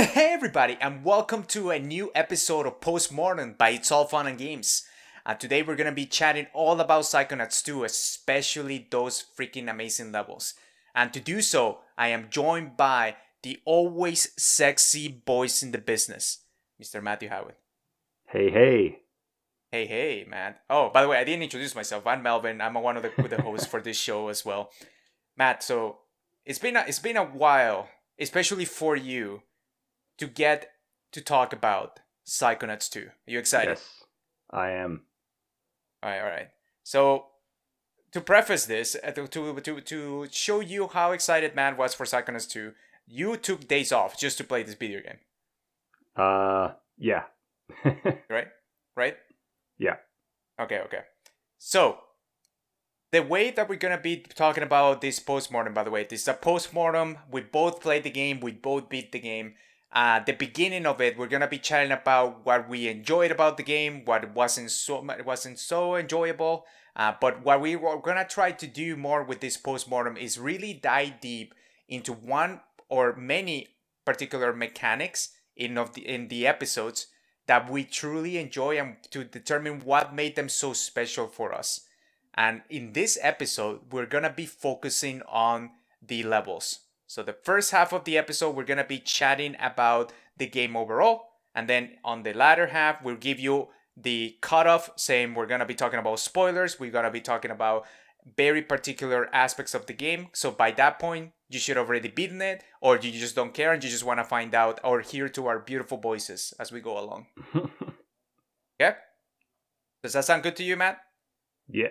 Hey everybody, and welcome to a new episode of Post Mortem by It's All Fun and Games. Today we're gonna be chatting all about Psychonauts 2, especially those freaking amazing levels. And to do so, I am joined by the always sexy voice in the business, Mr. Matthew Howard. Hey, hey. Hey, man. Oh, by the way, I didn't introduce myself. I'm Melvin. I'm one of the hosts for this show as well. Matt, so it's been a while, especially for you, to get to talk about Psychonauts 2. Are you excited? Yes, I am. All right. So to preface this, to show you how excited man was for Psychonauts 2, you took days off just to play this video game, Yeah. right? Right? Yeah. Okay. So the way that we're gonna be talking about this postmortem, by the way, this is a postmortem. We both played the game. We both beat the game. The beginning of it, we're gonna be chatting about what we enjoyed about the game, what wasn't so enjoyable. But what we were gonna try to do more with this postmortem is really dive deep into one or many particular mechanics in the episodes that we truly enjoy, and to determine what made them so special for us. And in this episode, we're gonna be focusing on the levels. So the first half of the episode, we're gonna be chatting about the game overall. And then on the latter half, we'll give you the cutoff, saying we're gonna be talking about spoilers. We're gonna be talking about very particular aspects of the game. So by that point, you should have already beaten it, or you just don't care and you just want to find out or hear to our beautiful voices as we go along. Okay? Does that sound good to you, Matt? Yeah.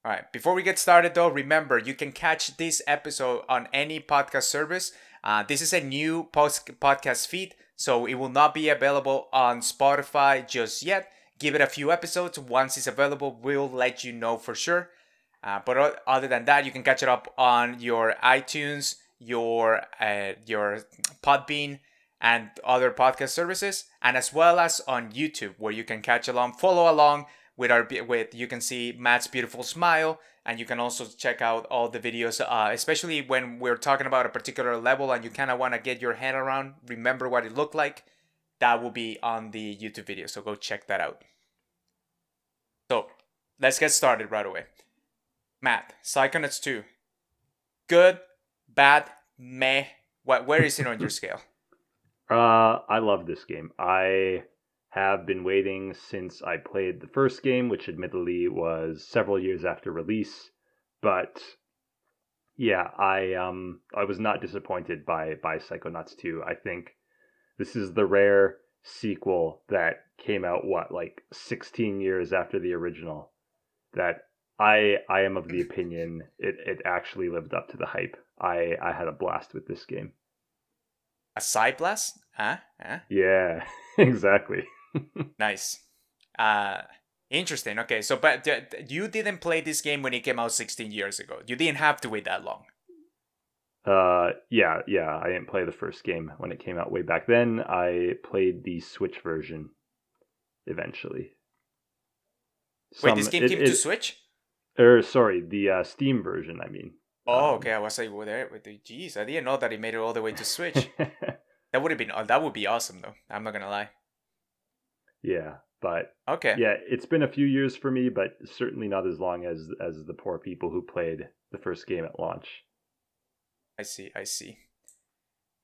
All right. Before we get started, though, remember you can catch this episode on any podcast service. This is a new podcast feed, so it will not be available on Spotify just yet. Give it a few episodes. Once it's available, we'll let you know for sure. But other than that, you can catch it up on your iTunes, your Podbean, and other podcast services, and as well as on YouTube, where you can follow along with you can see Matt's beautiful smile, and you can also check out all the videos, especially when we're talking about a particular level and you kind of want to get your head around, remember what it looked like. That will be on the YouTube video, so go check that out. So let's get started right away. Matt, Psychonauts 2. Good, bad, meh. Where is it on your scale? I love this game. I have been waiting since I played the first game, which admittedly was several years after release. But yeah, I was not disappointed by Psychonauts 2. I think this is the rare sequel that came out, like 16 years after the original, that I am of the opinion it actually lived up to the hype. I had a blast with this game. A side blast? Huh? Yeah, exactly. Nice. Interesting. Okay, so but you didn't play this game when it came out 16 years ago. You didn't have to wait that long. Yeah. I didn't play the first game when it came out way back then. I played the Switch version eventually. Wait, this game came to Switch? Sorry, the Steam version, I mean. Oh, okay. I was like, well, geez, I didn't know that it made it all the way to Switch. That would be awesome, though. I'm not gonna lie. Yeah, but okay. Yeah, it's been a few years for me, but certainly not as long as the poor people who played the first game at launch. I see.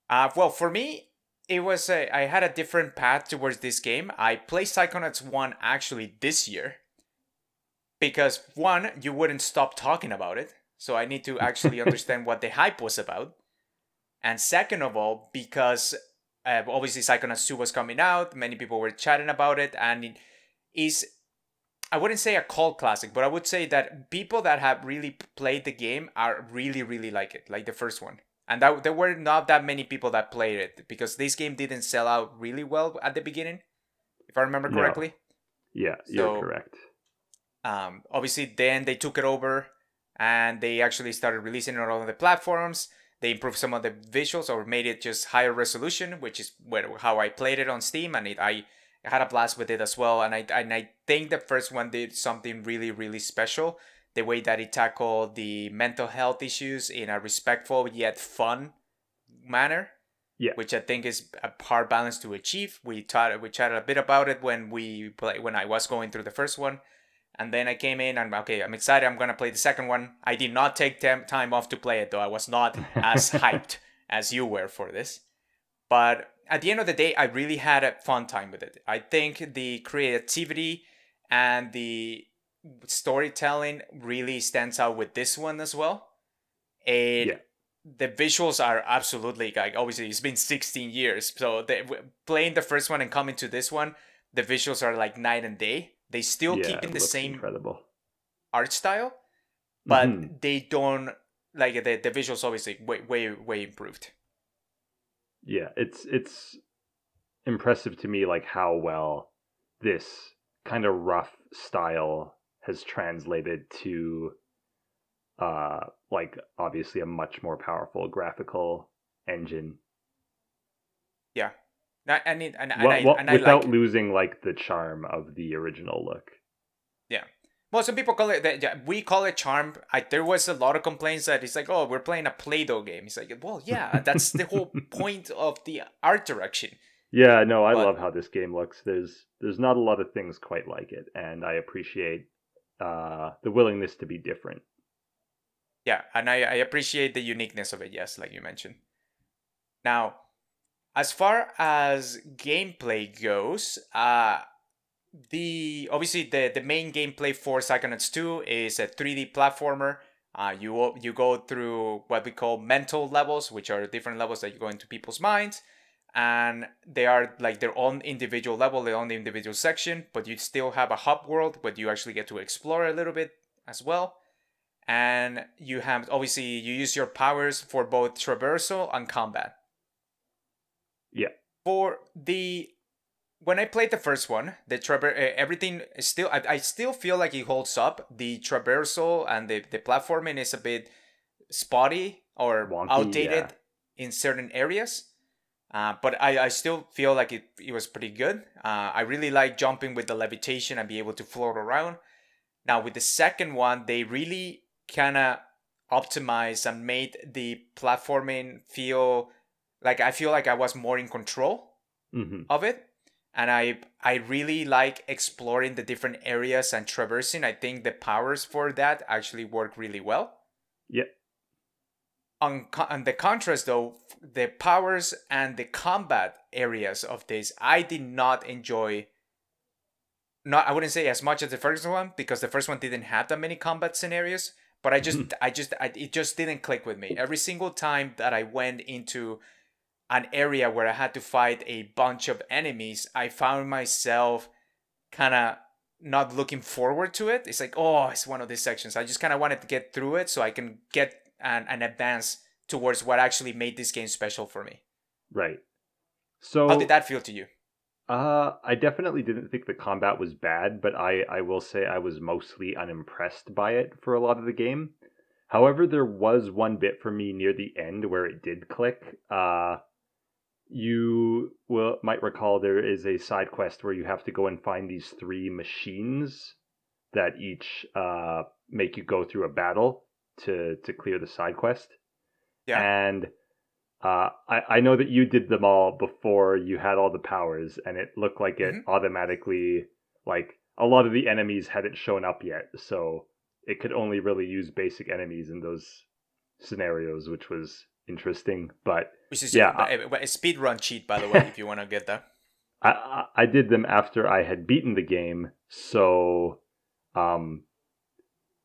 Well, for me, it was I had a different path towards this game. I played Psychonauts 1 actually this year because one, you wouldn't stop talking about it, so I need to actually understand what the hype was about. And second of all, because obviously Psychonauts 2 was coming out, many people were chatting about it, and it is, I wouldn't say a cult classic, but I would say that people that have really played the game are really like it, like the first one. And there were not that many people that played it, because this game didn't sell out really well at the beginning, if I remember correctly. No. Yeah, you're correct. Obviously, then they took it over, and they actually started releasing it on all of the platforms. They improved some of the visuals or made it just higher resolution, which is how I played it on Steam, and I had a blast with it as well. And I think the first one did something really special. The way that it tackled the mental health issues in a respectful yet fun manner. Yeah. which I think is a hard balance to achieve. We chatted a bit about it when I was going through the first one. And then I came in and okay, I'm excited. I'm gonna play the second one. I did not take time off to play it though. I was not as hyped as you were for this. But at the end of the day, I really had a fun time with it. I think the creativity and the storytelling really stands out with this one as well. Yeah. The visuals are absolutely like obviously it's been 16 years. So playing the first one and coming to this one, the visuals are like night and day. They still keep in the same incredible art style, but they don't like the visuals obviously way improved. Yeah, it's impressive to me like how well this kind of rough style has translated to like obviously a much more powerful graphical engine. Yeah. And without like losing like the charm of the original look. Yeah. Well, some people call it, we call it charm. There was a lot of complaints that it's like, oh, we're playing a Play-Doh game. It's like, well, yeah, that's the whole point of the art direction. Yeah, no, I love how this game looks. There's not a lot of things quite like it, and I appreciate the willingness to be different. Yeah, and I appreciate the uniqueness of it, yes, like you mentioned. Now, as far as gameplay goes, obviously the main gameplay for Psychonauts 2 is a 3D platformer. You go through what we call mental levels, which are different levels that you go into people's minds, and they are like their own individual level, their own individual section, but you still have a hub world, but you actually get to explore a little bit as well. And you have obviously you use your powers for both traversal and combat. Yeah. When I played the first one, everything is still. I still feel like it holds up. The traversal and the platforming is a bit spotty or wonky, outdated in certain areas. But I still feel like it was pretty good. I really like jumping with the levitation and be able to float around. Now with the second one, they really kind of optimized and made the platforming feel like I feel like I was more in control of it. And I really like exploring the different areas and traversing. I think the powers for that actually work really well. Yep. On the contrast, though, the powers and the combat areas of this, I did not enjoy. I wouldn't say as much as the first one, because the first one didn't have that many combat scenarios. But it just didn't click with me. Every single time that I went into an area where I had to fight a bunch of enemies, I found myself kind of not looking forward to it. It's like, oh, it's one of these sections. I just kind of wanted to get through it so I can get an advance towards what actually made this game special for me. Right. So how did that feel to you? I definitely didn't think the combat was bad, but I will say I was mostly unimpressed by it for a lot of the game. However, there was one bit for me near the end where it did click. You might recall there is a side quest where you have to go and find these 3 machines that each make you go through a battle to clear the side quest. Yeah. And I know that you did them all before you had all the powers, and it looked like it automatically, like, a lot of the enemies hadn't shown up yet, so it could only really use basic enemies in those scenarios, which was interesting. But which is a speedrun cheat, by the way, if you want to get that. I did them after I had beaten the game, so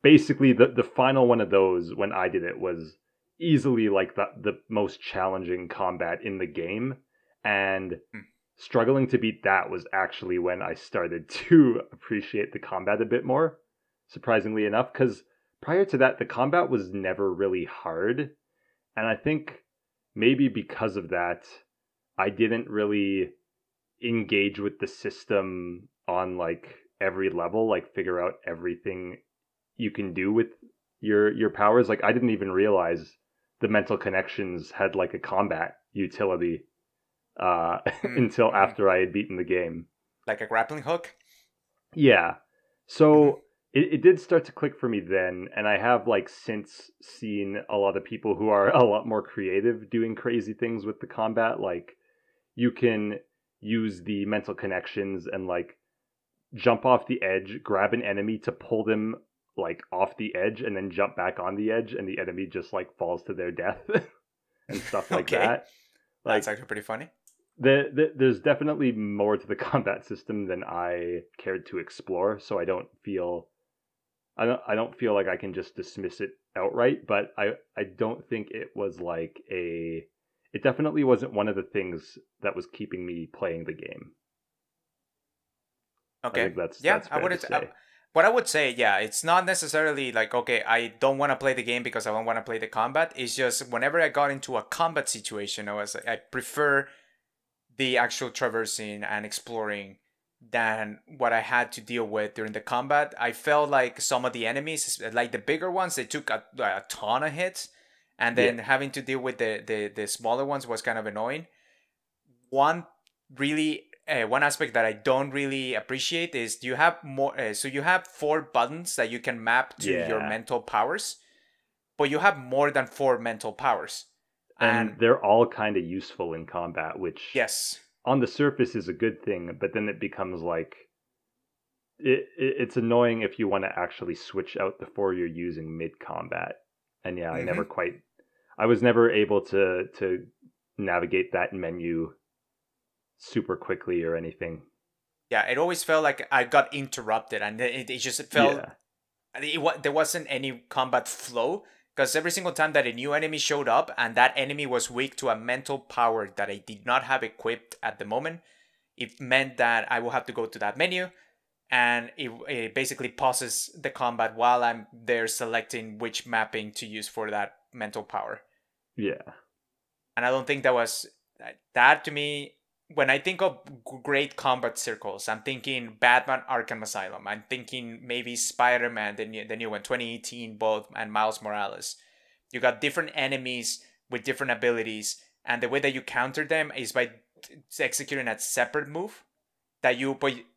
basically the final one of those, when I did it, was easily like the most challenging combat in the game, and struggling to beat that was actually when I started to appreciate the combat a bit more, surprisingly enough, because prior to that the combat was never really hard, and I think maybe because of that I didn't really engage with the system on like every level, like figure out everything you can do with your powers. Like I didn't even realize the mental connections had like a combat utility until after I had beaten the game. Like a grappling hook? Yeah. So it did start to click for me then, and I have like since seen a lot of people who are a lot more creative doing crazy things with the combat. Like you can use the mental connections and like jump off the edge, grab an enemy to pull them like off the edge, and then jump back on the edge, and the enemy just like falls to their death and stuff like Okay, that. that's Like actually pretty funny. there's definitely more to the combat system than I cared to explore, so I don't feel like I can just dismiss it outright, but I don't think it was like it definitely wasn't one of the things that was keeping me playing the game. I Okay. think that's Yeah, that's I fair would. to say. What I would say, yeah, it's not necessarily like, okay, I don't want to play the game because I don't want to play the combat. It's just whenever I got into a combat situation, I prefer the actual traversing and exploring than what I had to deal with during the combat. I felt like some of the enemies, like the bigger ones, they took a ton of hits, and Yeah. then having to deal with the smaller ones was kind of annoying. One really one aspect that I don't really appreciate is you have more. So you have 4 buttons that you can map to your Yeah. mental powers, but you have more than 4 mental powers. And And they're all kind of useful in combat, which yes, on the surface is a good thing, but then it becomes like it's annoying if you want to actually switch out the four you're using mid combat. And yeah, hmm I was never able to navigate that menu super quickly or anything. yeah, it always felt like I got interrupted, and it just felt Yeah. there wasn't any combat flow because every single time that a new enemy showed up and that enemy was weak to a mental power that I did not have equipped at the moment, it meant that I will have to go to that menu, and it basically pauses the combat while I'm there selecting which mapping to use for that mental power. Yeah. And I don't think that was that to me. When I think of great combat circles, I'm thinking Batman Arkham Asylum. I'm thinking maybe Spider Man, the new one, 2018, both, and Miles Morales. You got different enemies with different abilities, and the way that you counter them is by executing a separate move. But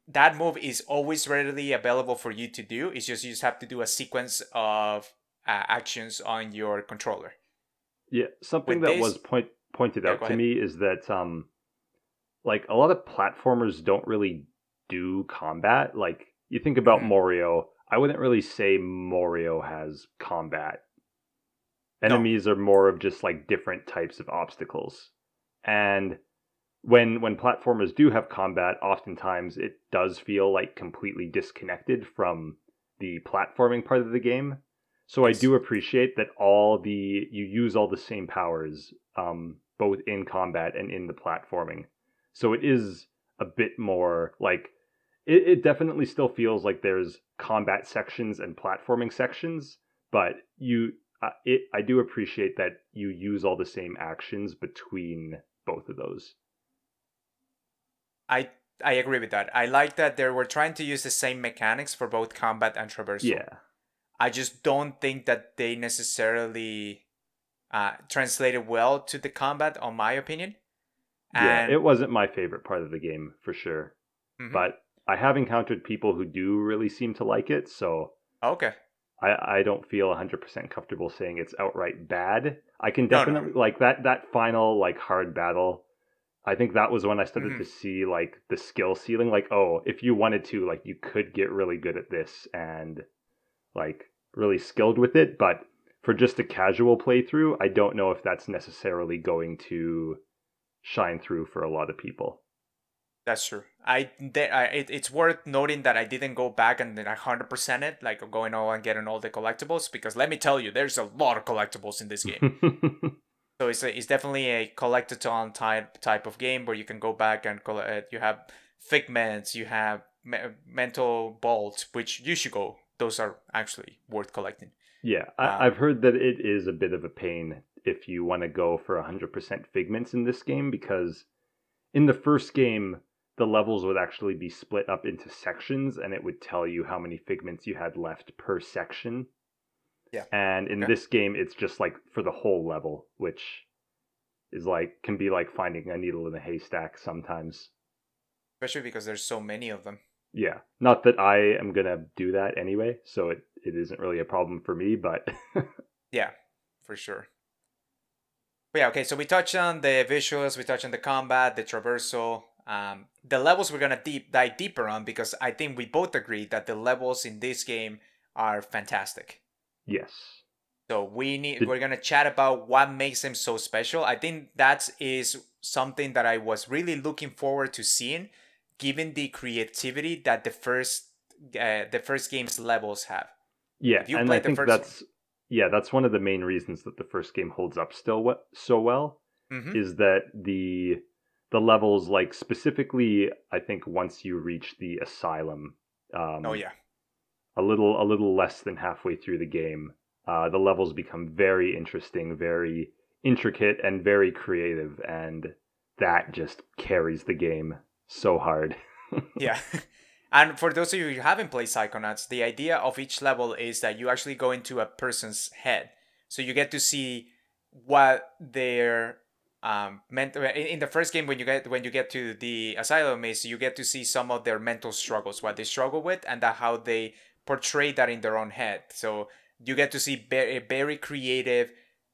that move is always readily available for you to do. It's just you just have to do a sequence of actions on your controller. Yeah. Something With that was this, pointed yeah, out go to ahead. me is that like a lot of platformers don't really do combat. Like you think about hmm Mario, I wouldn't really say Mario has combat. No, Enemies are more of just like different types of obstacles. And when platformers do have combat, oftentimes it does feel like completely disconnected from the platforming part of the game. So I yes. do appreciate that you use all the same powers, both in combat and in the platforming. So it is a bit more like it definitely still feels like there's combat sections and platforming sections, but I do appreciate that you use all the same actions between both of those. I I agree with that. I like that they were trying to use the same mechanics for both combat and traversal. Yeah. I just don't think that they necessarily translated well to the combat, on my opinion. Yeah, And it wasn't my favorite part of the game for sure, mhm. but I have encountered people who do really seem to like it, so Okay, I don't feel 100% comfortable saying it's outright bad. I can no, no, definitely like that final like hard battle. I think that was when I started hmm to see like the skill ceiling, like oh, if you wanted to, like you could get really good at this and like really skilled with it, but for just a casual playthrough, I don't know if that's necessarily going to shine through for a lot of people. that's true. It's worth noting that I didn't go back and then 100% it, like going all and getting all the collectibles, because let me tell you, there's a lot of collectibles in this game. So it's definitely a collectathon type of game where you can go back and collect. You have figments, you have mental bolts, which you should go. Those are actually worth collecting. Yeah, Um, I've heard that it is a bit of a pain if you want to go for 100% figments in this game because in the first game, the levels would actually be split up into sections and it would tell you how many figments you had left per section. yeah. And in Okay. this game, it's just like for the whole level, which is like can be like finding a needle in a haystack sometimes. Especially because there's so many of them. Yeah. Not that I am gonna do that anyway, so it isn't really a problem for me, but Yeah, for sure. But yeah, okay, so we touched on the visuals, we touched on the combat, the traversal, the levels we're gonna dive deeper on because I think we both agree that the levels in this game are fantastic. yes. So Did, we're gonna chat about what makes them so special. I think that is something that I was really looking forward to seeing, given the creativity that the first game's levels have. yeah, If you and I played the think first one, that's one of the main reasons that the first game holds up still so well mm-hmm. is that the levels, like specifically, I think once you reach the asylum, Oh um, yeah, a little less than halfway through the game, the levels become very interesting, very intricate, and very creative, and that just carries the game so hard. yeah. And for those of you who haven't played Psychonauts, the idea of each level is that you actually go into a person's head, so you get to see what their meant in the first game when you get to the asylum is you get to see some of their mental struggles, what they struggle with, and how they portray that in their own head. So you get to see very creative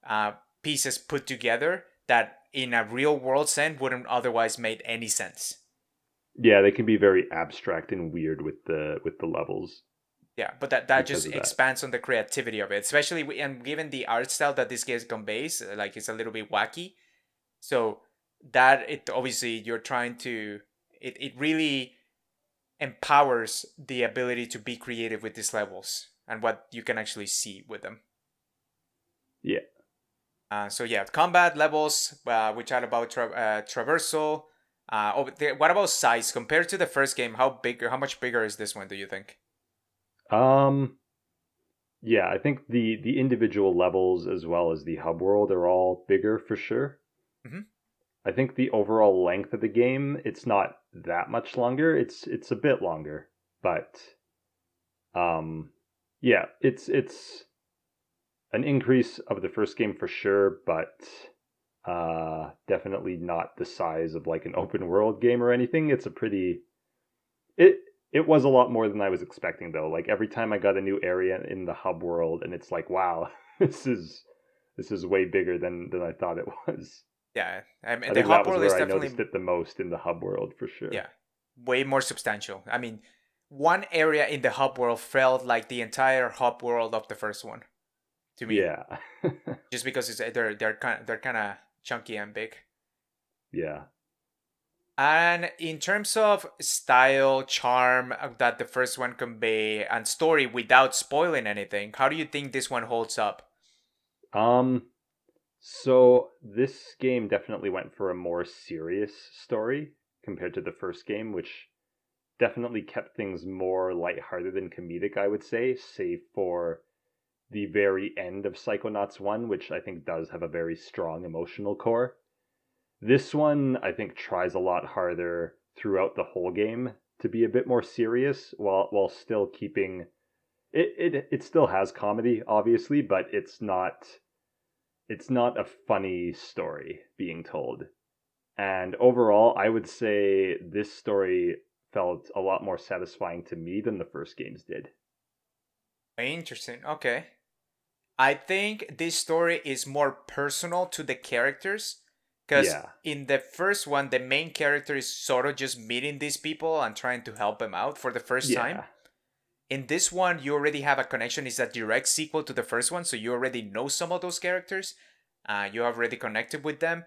uh, pieces put together that in a real world sense wouldn't otherwise make any sense. Yeah, they can be very abstract and weird with the levels Yeah, but that because just of that. expands on the creativity of it, especially and given the art style that this game conveys, like it's a little bit wacky. So that it obviously you're trying to it really empowers the ability to be creative with these levels and what you can actually see with them. Yeah. So yeah, combat levels. We chat about traversal. What about size compared to the first game? How big or how much bigger is this one? Do you think? Um yeah, I think the individual levels as well as the hub world are all bigger for sure. Hmm. I think the overall length of the game, it's not that much longer. It's a bit longer, but um yeah, it's an increase of the first game for sure, but definitely not the size of like an open world game or anything. It's a pretty it it was a lot more than I was expecting though. Like every time I got a new area in the hub world and it's like, wow, this is way bigger than I thought it was. Yeah, I mean I the think that hub was world where is I noticed definitely it the most in the hub world for yeah sure. way more substantial. I mean, one area in the hub world felt like the entire hub world of the first one to me, Yeah. just because they're kind of chunky and big. Yeah. And in terms of style, charm that the first one convey, and story without spoiling anything, how do you think this one holds up? Um so this game definitely went for a more serious story compared to the first game, which definitely kept things more lighthearted and comedic, I would say, save for the very end of Psychonauts 1, which I think does have a very strong emotional core. This one, I think, tries a lot harder throughout the whole game to be a bit more serious while still keeping it still has comedy, obviously, but it's not a funny story being told. And overall, I would say this story felt a lot more satisfying to me than the first games did. Interesting. Okay. I think this story is more personal to the characters because Yeah. in the first one, the main character is sort of just meeting these people and trying to help them out for the first time. Yeah. In this one, you already have a connection. It's a direct sequel to the first one, so you already know some of those characters. You have already connected with them.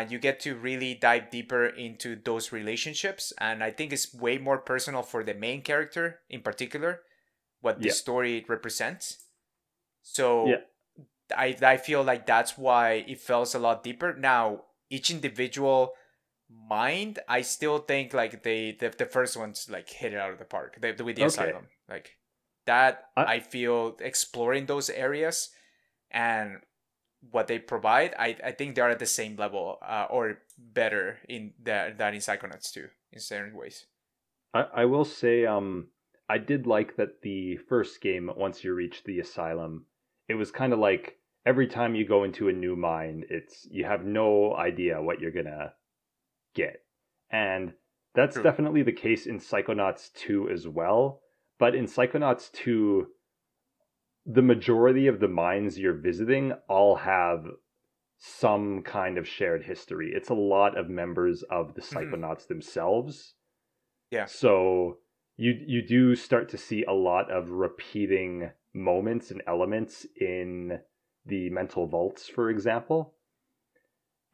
You get to really dive deeper into those relationships, and I think it's way more personal for the main character in particular, what Yeah. this story represents. Yeah. So I feel like that's why it feels a lot deeper. Now, each individual mind, I still think like the first one's like hit it out of the park with the Okay. asylum. Like that I I feel exploring those areas and what they provide, I think they're at the same level or better in than in Psychonauts 2 in certain ways. I will say I did like that the first game, once you reach the asylum, it was kind of like every time you go into a new mine, it's you have no idea what you're gonna get. And That's True. definitely the case in Psychonauts 2 as well. But in Psychonauts 2, the majority of the mines you're visiting all have some kind of shared history. It's a lot of members of the Hmm. Psychonauts themselves. Yeah. So you do start to see a lot of repeating moments and elements in the mental vaults, for example.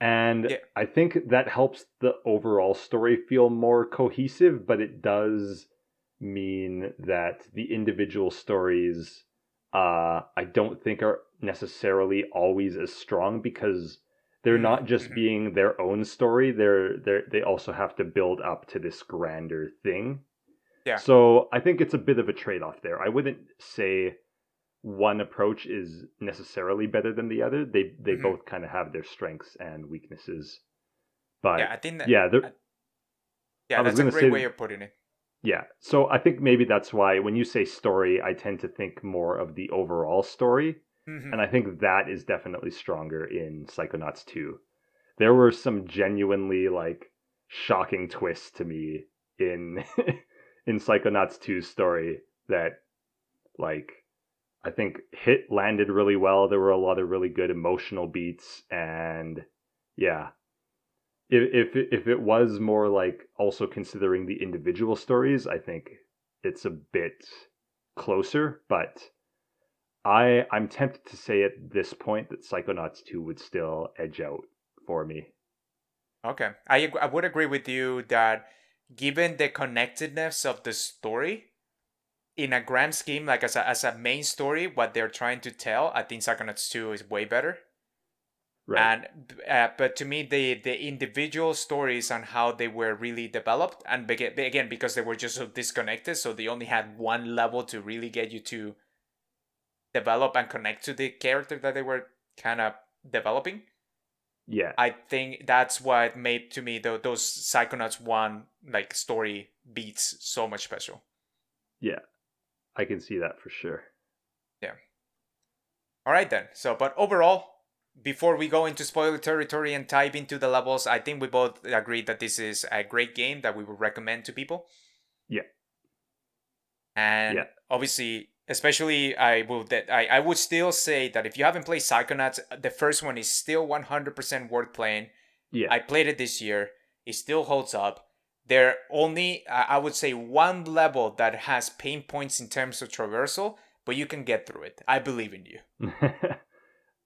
And Yeah. I think that helps the overall story feel more cohesive, but it does mean that the individual stories I don't think are necessarily always as strong because they're not just Mm-hmm. being their own story, they also have to build up to this grander thing. Yeah. So I think it's a bit of a trade-off there. I wouldn't say one approach is necessarily better than the other. They Hmm. both kind of have their strengths and weaknesses. Yeah. But I think that. yeah, Yeah, I was that's a gonna great say way of putting it. yeah. So I think maybe that's why when you say story, I tend to think more of the overall story, Hmm. and I think that is definitely stronger in Psychonauts 2. There were some genuinely like shocking twists to me in in Psychonauts 2's story that like I think hit landed really well. There were a lot of really good emotional beats, and yeah, if it was more like also considering the individual stories, I think it's a bit closer. But I'm tempted to say at this point that Psychonauts 2 would still edge out for me. Okay. I would agree with you that given the connectedness of the story, in a grand scheme, like as a main story, what they're trying to tell, I think Psychonauts 2 is way better. Right. And but to me, the individual stories on how they were really developed, and again because they were just so disconnected, so they only had one level to really get you to develop and connect to the character that they were kind of developing. Yeah. I think that's what made to me those Psychonauts 1 like story beats so much special. Yeah. I can see that for sure. Yeah. All right then. So, but overall, before we go into spoiler territory and dive into the levels, I think we both agree that this is a great game that we would recommend to people. Yeah. And Yeah. obviously, especially I would still say that if you haven't played Psychonauts, the first one is still 100% worth playing. Yeah. I played it this year. It still holds up. There only I would say one level that has pain points in terms of traversal, but you can get through it. I believe in you.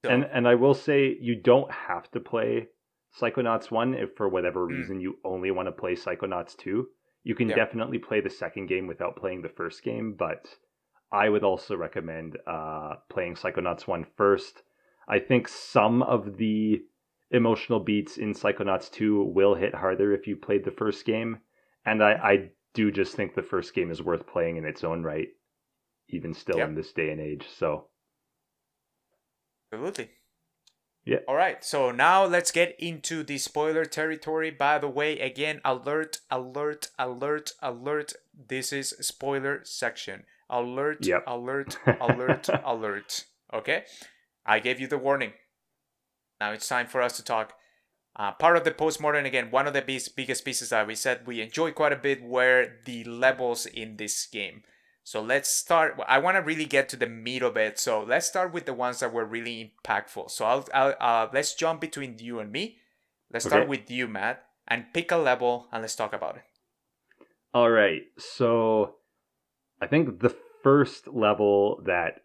So, And I will say you don't have to play Psychonauts 1 if for whatever mm, reason you only want to play Psychonauts 2. You can yeah. definitely play the second game without playing the first game, but I would also recommend playing Psychonauts 1 first. I think some of the emotional beats in Psychonauts 2 will hit harder if you played the first game, and I do just think the first game is worth playing in its own right, even still in Yep. this day and age. So, Absolutely. yeah. All right, so now let's get into the spoiler territory. By the way, again, alert, alert, alert, alert. This is spoiler section. Alert, Yep. alert, alert, alert. Okay? I gave you the warning. Now it's time for us to talk. Part of the postmortem, again, one of the biggest pieces that we said we enjoy quite a bit were the levels in this game. So let's start. I want to really get to the meat of it. So let's start with the ones that were really impactful. So let's jump between you and me. Let's start Okay. with you, Matt, and pick a level and let's talk about it. All right. So I think the first level that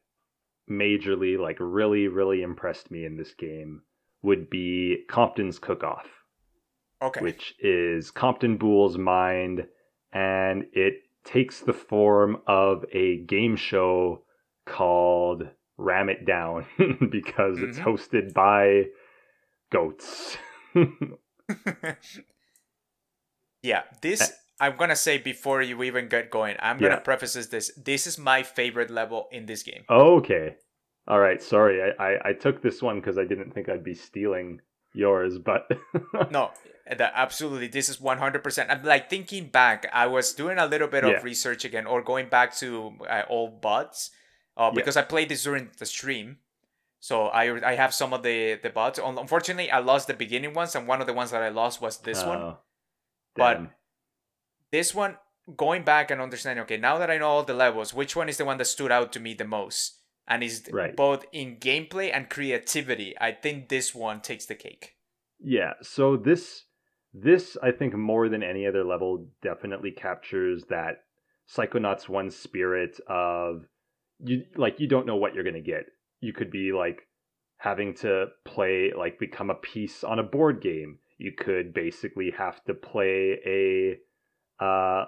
majorly, like really, really impressed me in this game would be Compton's Cook-Off, Okay. which is Compton Bool's mind, and it takes the form of a game show called Ram It Down because it's Mm-hmm. hosted by goats. Yeah, this I'm gonna say before you even get going. I'm gonna Yeah. preface this. This is my favorite level in this game. Okay. All right. Sorry, I took this one because I didn't think I'd be stealing yours, but No, absolutely. This is 100%. I'm like thinking back. I was doing a little bit yeah, of research again, or going back to old buds, yeah. because I played this during the stream. So I have some of the buds. Unfortunately, I lost the beginning ones, and one of the ones that I lost was this one. Oh, But damn. This one, going back and understanding, okay, now that I know all the levels, which one is the one that stood out to me the most? And is Right. both in gameplay and creativity. I think this one takes the cake. Yeah, so this I think more than any other level definitely captures that Psychonauts 1 spirit of you don't know what you're going to get. You could be like having to play like become a piece on a board game. You could basically have to play a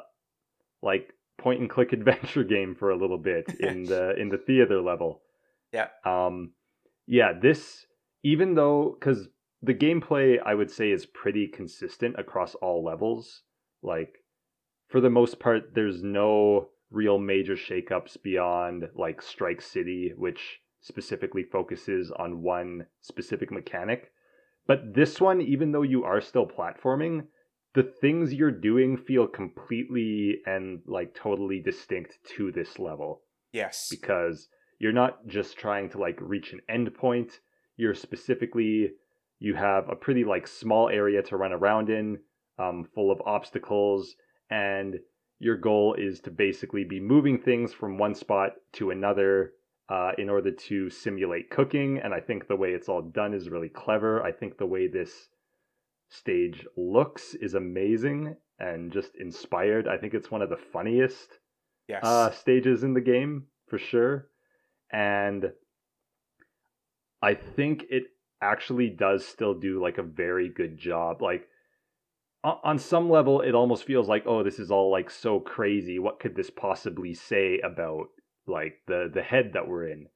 like point and click adventure game for a little bit in the theater level. Yeah. Yeah, this, even though, because the gameplay I would say is pretty consistent across all levels. Like for the most part, there's no real major shakeups beyond like Strike City, which specifically focuses on one specific mechanic. But this one, even though you are still platforming, the things you're doing feel completely and like totally distinct to this level, Yes. because you're not just trying to like reach an endpoint. You're specifically, you have a pretty like small area to run around in, full of obstacles, and your goal is to basically be moving things from one spot to another in order to simulate cooking. And I think the way it's all done is really clever. I think the way this stage looks is amazing and just inspired. I think it's one of the funniest Yes. stages in the game for sure. And I think it actually does still do like a very good job. Like on some level, it almost feels like, oh, this is all like so crazy. What could this possibly say about like the head that we're in?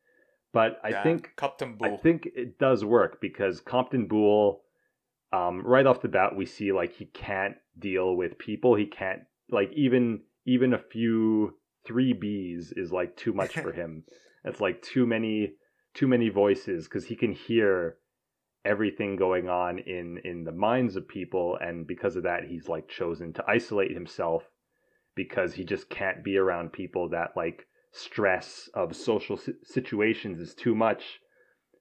But Yeah. Compton I Bull. think it does work because Compton Boole, right off the bat, we see like he can't deal with people. He can't like even a few 3Bs is like too much for him. It's like too many voices because he can hear everything going on in the minds of people, and because of that, he's like chosen to isolate himself because he just can't be around people. That like stress of social situations is too much.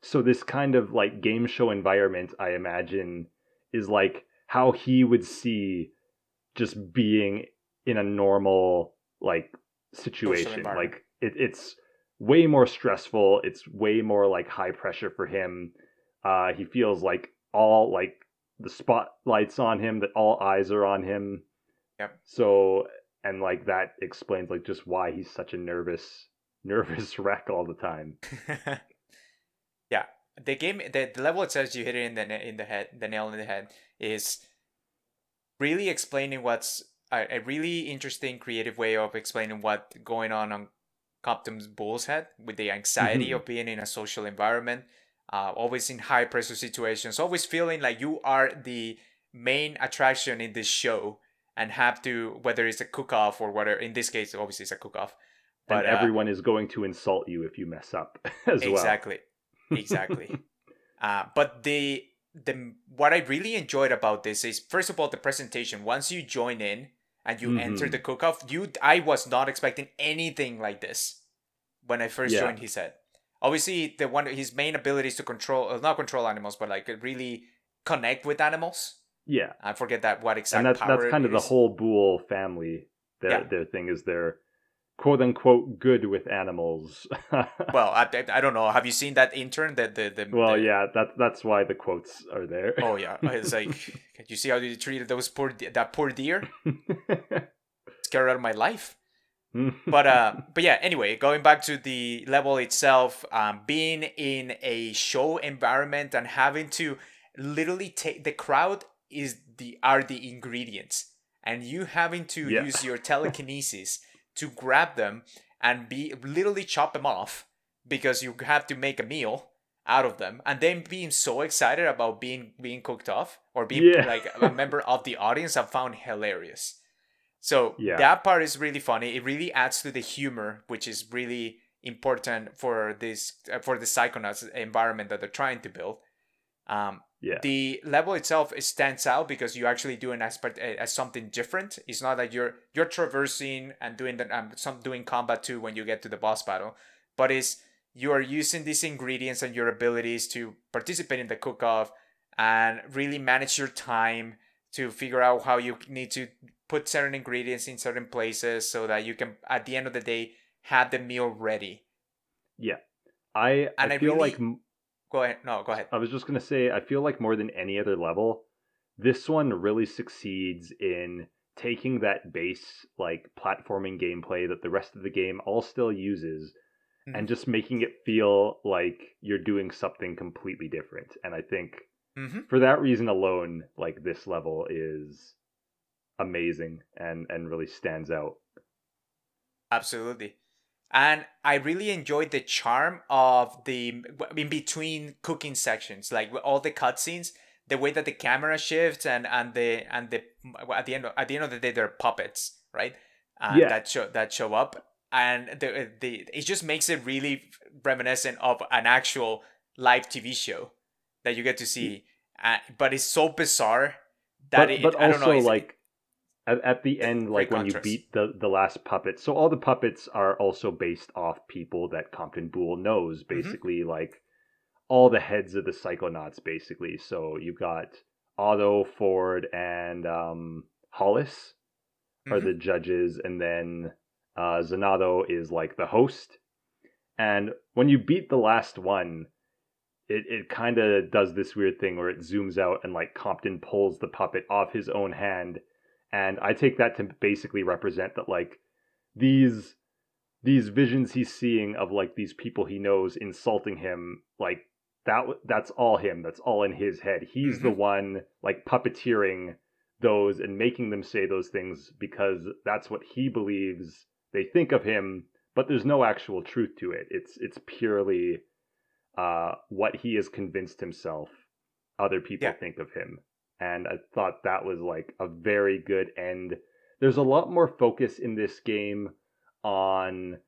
So this kind of like game show environment, I imagine, is like how he would see just being in a normal like Social situation. environment. Like it's way more stressful. It's way more like high pressure for him. He feels like all like the spotlights on him, that all eyes are on him. Yep. So, and like that explains like just why he's such a nervous wreck all the time. Yeah. The level it says you hit it in the head, the nail in the head, is really explaining what's a really interesting creative way of explaining what going on Compton's Bull's head, with the anxiety Mm-hmm. of being in a social environment, always in high pressure situations, always feeling like you are the main attraction in this show and have to, whether it's a cook off or whatever. In this case, obviously it's a cook off, And but everyone is going to insult you if you mess up as well. exactly, exactly. But the what I really enjoyed about this is, first of all, the presentation. Once you join in and you enter Mm-hmm. the cook-off, I was not expecting anything like this when I first Yeah. joined his head. Obviously, his main ability is to control, not control animals, but like really connect with animals. Yeah. I forget that what And exact that's power it kind of the is. whole Boole family. Yeah. Their thing is they're quote unquote good with animals. Well, I don't know. Have you seen that intern? Well, yeah, that's why the quotes are there. Oh yeah, it's like, can you see how they treated that poor deer? Scared out of my life. But yeah, anyway, going back to the level itself, being in a show environment and having to literally take, the crowd are the ingredients, and you having to Yeah. use your telekinesis to grab them and be literally chop them off because you have to make a meal out of them, and then being so excited about being cooked off or being Yeah. like a member of the audience, I found hilarious. So Yeah. that part is really funny. It really adds to the humor, which is really important for this for the Psychonauts environment that they're trying to build. Yeah. The level itself, it stands out because you actually do an aspect as something different. It's not that you're traversing and doing doing combat too when you get to the boss battle, but is you are using these ingredients and your abilities to participate in the cook-off and really manage your time to figure out how you need to put certain ingredients in certain places so that you can, at the end of the day, have the meal ready. Yeah. I And I feel like really go ahead. No, go ahead. I was just going to say, I feel like more than any other level, this one really succeeds in taking that base, like, platforming gameplay that the rest of the game all still uses and just making it feel like you're doing something completely different. And I think for that reason alone, like, this level is amazing and really stands out. Absolutely. And I really enjoyed the charm of the in between cooking sections, like all the cutscenes, the way that the camera shifts and the at the end of the day they're puppets, right? Yeah. That show up, and the it just makes it really reminiscent of an actual live TV show that you get to see, but it's so bizarre that But I don't know, also, like, at the end, great like when you contrast. beat the last puppet, so all the puppets are also based off people that Compton Boole knows, basically, like all the heads of the Psychonauts, basically. So you've got Otto, Ford, and Hollis are the judges, and then Zanado is like the host. And when you beat the last one, it kind of does this weird thing where it zooms out and like Compton pulls the puppet off his own hand. And I take that to basically represent that, like, these visions he's seeing of like these people he knows insulting him, like that's all him. That's all in his head. He's the one like puppeteering those and making them say those things because that's what he believes they think of him. But there's no actual truth to it. It's purely what he has convinced himself other people think of him. And I thought that was like a very good end. There's a lot more focus in this game on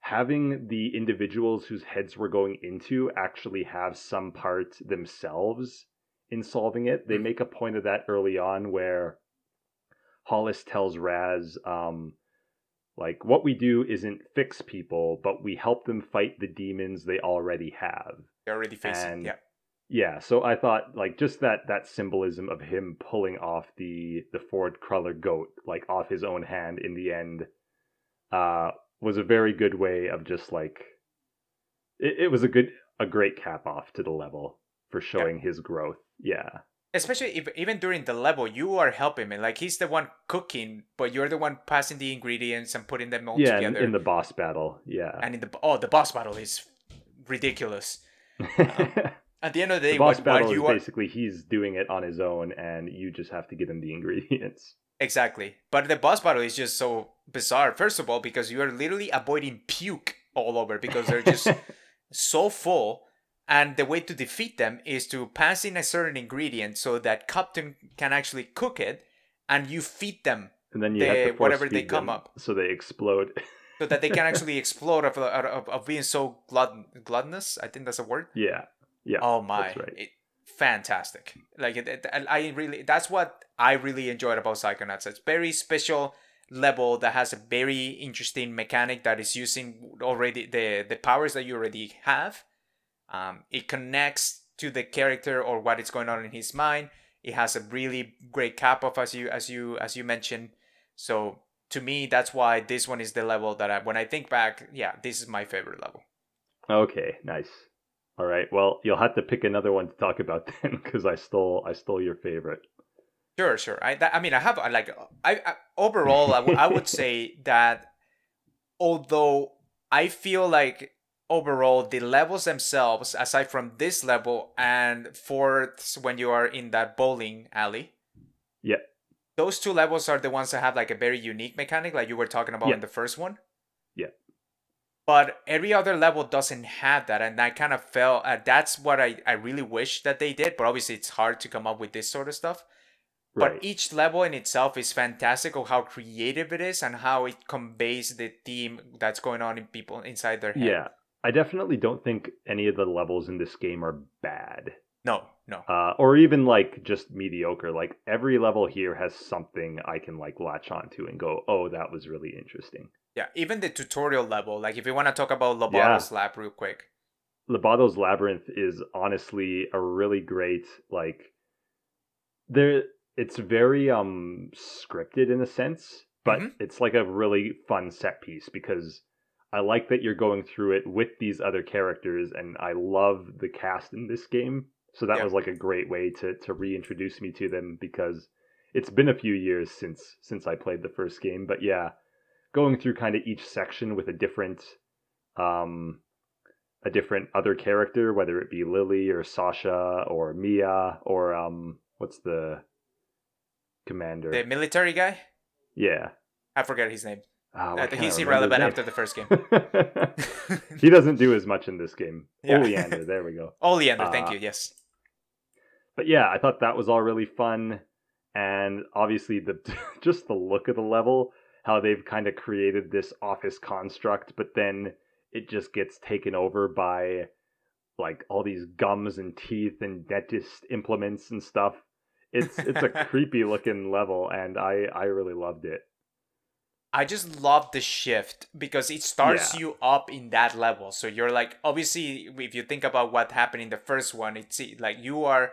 having the individuals whose heads we're going into actually have some part themselves in solving it. They make a point of that early on where Hollis tells Raz, like, what we do isn't fix people, but we help them fight the demons they already have. They're already facing, yeah. Yeah, so I thought, like, just that symbolism of him pulling off the Ford Cruller goat, like, off his own hand in the end, was a very good way of just, like, it was a great cap off to the level for showing his growth. Yeah. Especially if even during the level, you are helping him. Like, he's the one cooking, but you're the one passing the ingredients and putting them all together. Yeah, in the boss battle, yeah. And the boss battle is ridiculous. At the end of the day, the boss battle is basically he's doing it on his own, and you just have to give him the ingredients. Exactly. But the boss battle is just so bizarre. First of all, because you are literally avoiding puke all over because they're just so full. And the way to defeat them is to pass in a certain ingredient so that Compton can actually cook it, and you feed them. And then you have to force whatever feed they come them up, so they explode. so that they can actually explode of being so gluttonous. I think that's a word. Yeah. Yeah. Oh my! That's right. Fantastic. Like that's what I really enjoyed about Psychonauts. It's very special level that has a very interesting mechanic that is using already the powers that you already have. It connects to the character or what is going on in his mind. It has a really great cap off as you mentioned. So to me, that's why this one is the level that when I think back, yeah, this is my favorite level. Okay, nice. All right. Well, you'll have to pick another one to talk about then, because I stole your favorite. Sure. Overall, I would say that although I feel like overall the levels themselves, aside from this level and fourths when you are in that bowling alley, yeah, those two levels are the ones that have like a very unique mechanic, like you were talking about in the first one. Yeah. But every other level doesn't have that, and I kind of felt that's what I really wish that they did. But obviously, it's hard to come up with this sort of stuff. Right. But each level in itself is fantastic of how creative it is and how it conveys the theme that's going on in people inside their head. Yeah, I definitely don't think any of the levels in this game are bad. No. Or even like just mediocre. Like every level here has something I can like latch onto and go, oh, that was really interesting. Yeah, even the tutorial level. Like if you want to talk about Lobato's Lab real quick. Lobato's Labyrinth is honestly a really great, like, it's very scripted in a sense, but Mm-hmm. it's like a really fun set piece because I like that you're going through it with these other characters, and I love the cast in this game. So that Yeah. was like a great way to reintroduce me to them because it's been a few years since I played the first game. But yeah, going through kind of each section with um a different other character, whether it be Lily or Sasha or Mia or what's the The commander? military guy? Yeah. I forget his name. Why can't I He's remember his irrelevant name? after the first game. He doesn't do as much in this game. Yeah. Oleander, there we go. Oleander, thank Uh, you. Yes. but yeah, I thought that was all really fun, and obviously the just the look of the level, how they've kind of created this office construct, but then it just gets taken over by like all these gums and teeth and dentist implements and stuff. It's a creepy looking level, and I really loved it. I just love the shift because it starts Yeah, you up in that level. So you're like, obviously, if you think about what happened in the first one, it's like you are.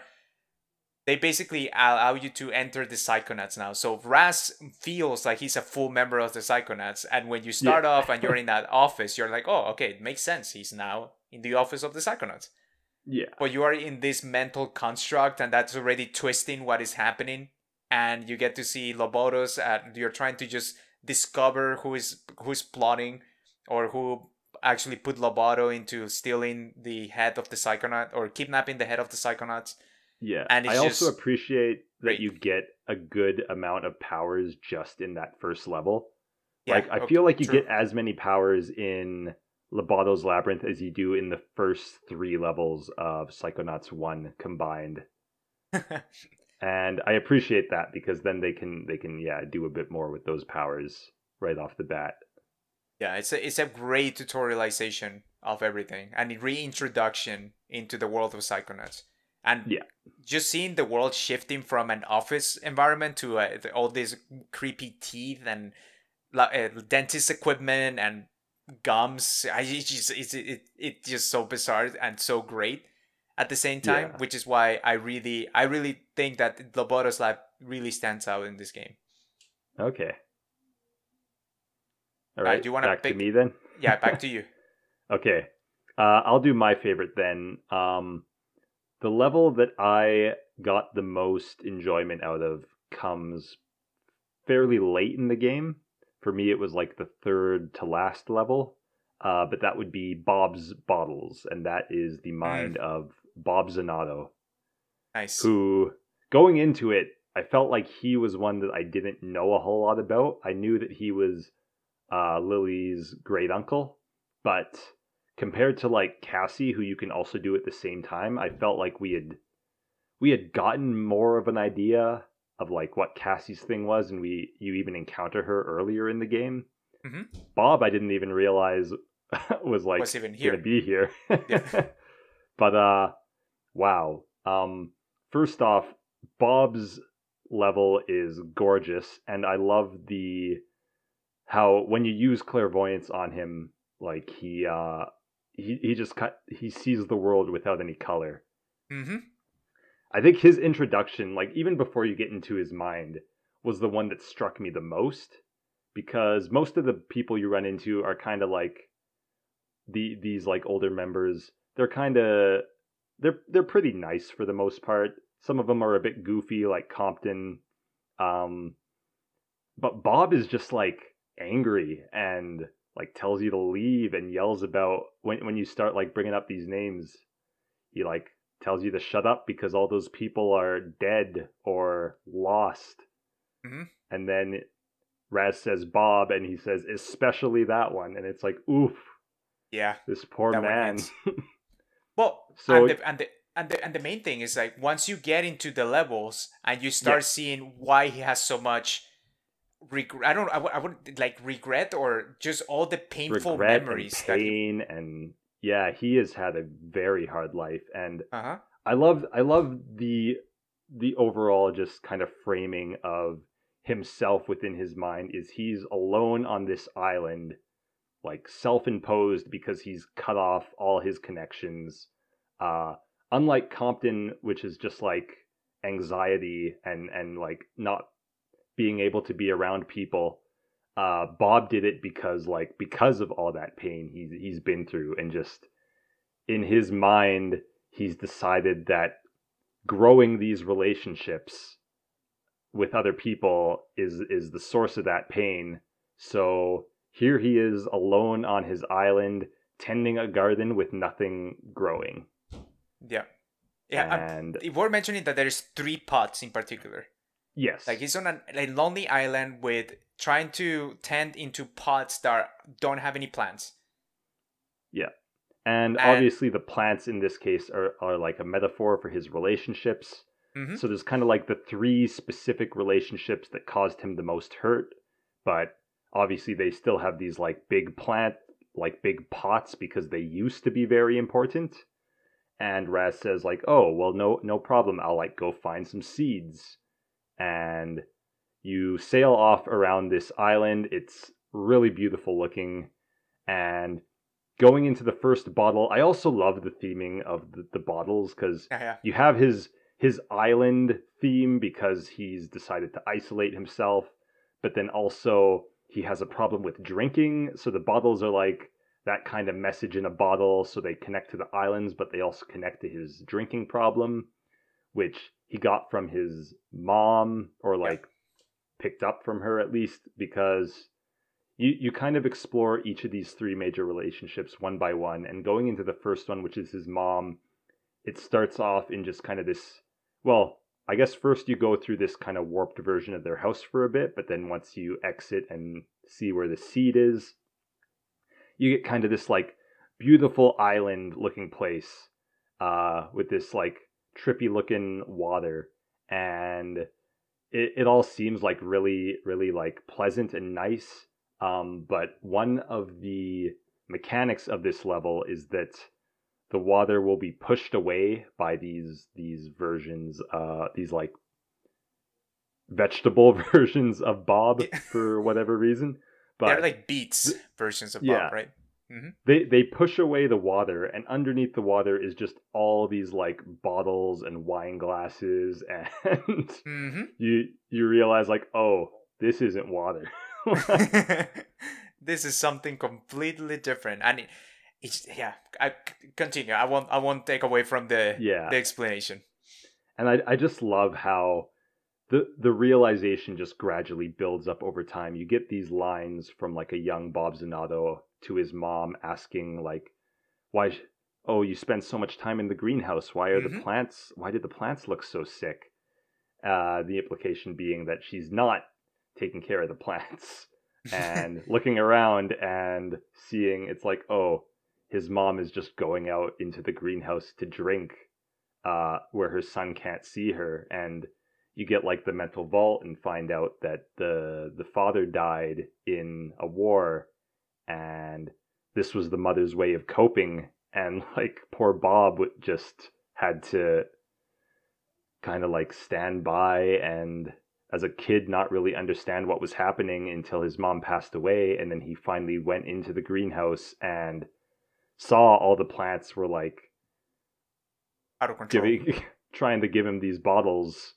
They basically allow you to enter the Psychonauts now. So Raz feels like he's a full member of the Psychonauts. And when you yeah, start off and you're in that office, you're like, oh, okay, it makes sense. He's now in the office of the Psychonauts. yeah, But you are in this mental construct, and that's already twisting what is happening. And you get to see Lobotos, and you're trying to just discover who's plotting or who actually put Loboto into stealing the head of the Psychonaut or kidnapping the head of the Psychonauts. yeah. And I it's also just appreciate that great. you get a good amount of powers just in that first level. Yeah, Like I okay, feel like you true. get as many powers in Lobato's Labyrinth as you do in the first three levels of Psychonauts 1 combined. And I appreciate that because then they can yeah, do a bit more with those powers right off the bat. Yeah, it's a great tutorialization of everything and a reintroduction into the world of Psychonauts. And Yeah. just seeing the world shifting from an office environment to all these creepy teeth and dentist equipment and gums, it's just so bizarre and so great at the same time, Yeah. which is why I really think that Loboto's Lab really stands out in this game. Okay. All right. Do you want to Back to pick? me then. Yeah, back to you. Okay. I'll do my favorite then. The level that I got the most enjoyment out of comes fairly late in the game. For me, it was like the third to last level. But that would be Bob's Bottles, and that is the Mm, mind of Bob Zanotto, nice. who, going into it, I felt like he was one that I didn't know a whole lot about. I knew that he was Lily's great uncle, but compared to like Cassie, who you can also do at the same time, I felt like we had gotten more of an idea of like what Cassie's thing was, and you even encounter her earlier in the game. Mm-hmm. Bob, I didn't even realize was like Was even gonna here. be here. Yeah. But wow. First off, Bob's level is gorgeous, and I love the how when you use clairvoyance on him, like he sees the world without any color. Mm-hmm. I think his introduction, like even before you get into his mind, was the one that struck me the most because most of the people you run into are kind of like these like older members. They're kind of they're pretty nice for the most part. Some of them are a bit goofy, like Compton. Um, but Bob is just like angry and like tells you to leave and yells about when you start like bringing up these names. He like tells you to shut up because all those people are dead or lost. Mm-hmm. And then Raz says Bob, and he says especially that one, and it's like oof, Yeah, this poor that one man. hits. Well, So and the main thing is like once you get into the levels and you yeah, start seeing why he has so much regret. I would like regret or just all the painful regret and memories that he. pain, and yeah, he has had a very hard life, and Uh huh. I love the overall just kind of framing of himself within his mind is he's alone on this island, like self-imposed because he's cut off all his connections. Uh, unlike Compton, which is just like anxiety and like not being able to be around people. Bob did it because of all that pain he's been through, and just in his mind he's decided that growing these relationships with other people is the source of that pain. So here he is alone on his island, tending a garden with nothing growing. Yeah. Yeah, And we're mentioning that there's 3 pots in particular. yes. Like, he's on a lonely island with trying to tend into pots that don't have any plants. Yeah. And obviously the plants in this case are like a metaphor for his relationships. Mm-hmm. So there's kind of like the 3 specific relationships that caused him the most hurt, but obviously they still have these like big pots because they used to be very important. And Raz says like, "Oh, well, no problem. I'll like go find some seeds." And you sail off around this island. It's really beautiful looking. And going into the first bottle, I also love the theming of the bottles, because you have his island theme because he's decided to isolate himself, but then also he has a problem with drinking. So the bottles are like that kind of message in a bottle, so they connect to the islands, but they also connect to his drinking problem, which he got from his mom, or like picked up from her at least, because you kind of explore each of these 3 major relationships one by one. And going into the first one, which is his mom, it starts off in just kind of this, well, I guess first you go through this kind of warped version of their house for a bit, but then once you exit and see where the seed is, you get kind of this like beautiful island looking place with this like trippy looking water, and it all seems like really, really like pleasant and nice. But one of the mechanics of this level is that the water will be pushed away by these versions, these like vegetable versions of Bob for whatever reason. But they're like beets versions of Bob, right? Mm-hmm. They push away the water, and underneath the water is just all these like bottles and wine glasses, and you realize like, oh, this isn't water. This is something completely different, and it's I continue. I won't take away from the explanation. And I just love how the realization just gradually builds up over time. You get these lines from like a young Bob Zanotto to his mom asking like, why, oh, you spend so much time in the greenhouse. Why did the plants look so sick? The implication being that she's not taking care of the plants. And looking around and seeing, it's like, oh, his mom is just going out into the greenhouse to drink, where her son can't see her. And you get like the mental vault and find out that the father died in a war, and this was the mother's way of coping. And like poor Bob just had to kind of like stand by and, as a kid, not really understand what was happening until his mom passed away. And then he finally went into the greenhouse and saw all the plants were like out of control, trying to give him these bottles.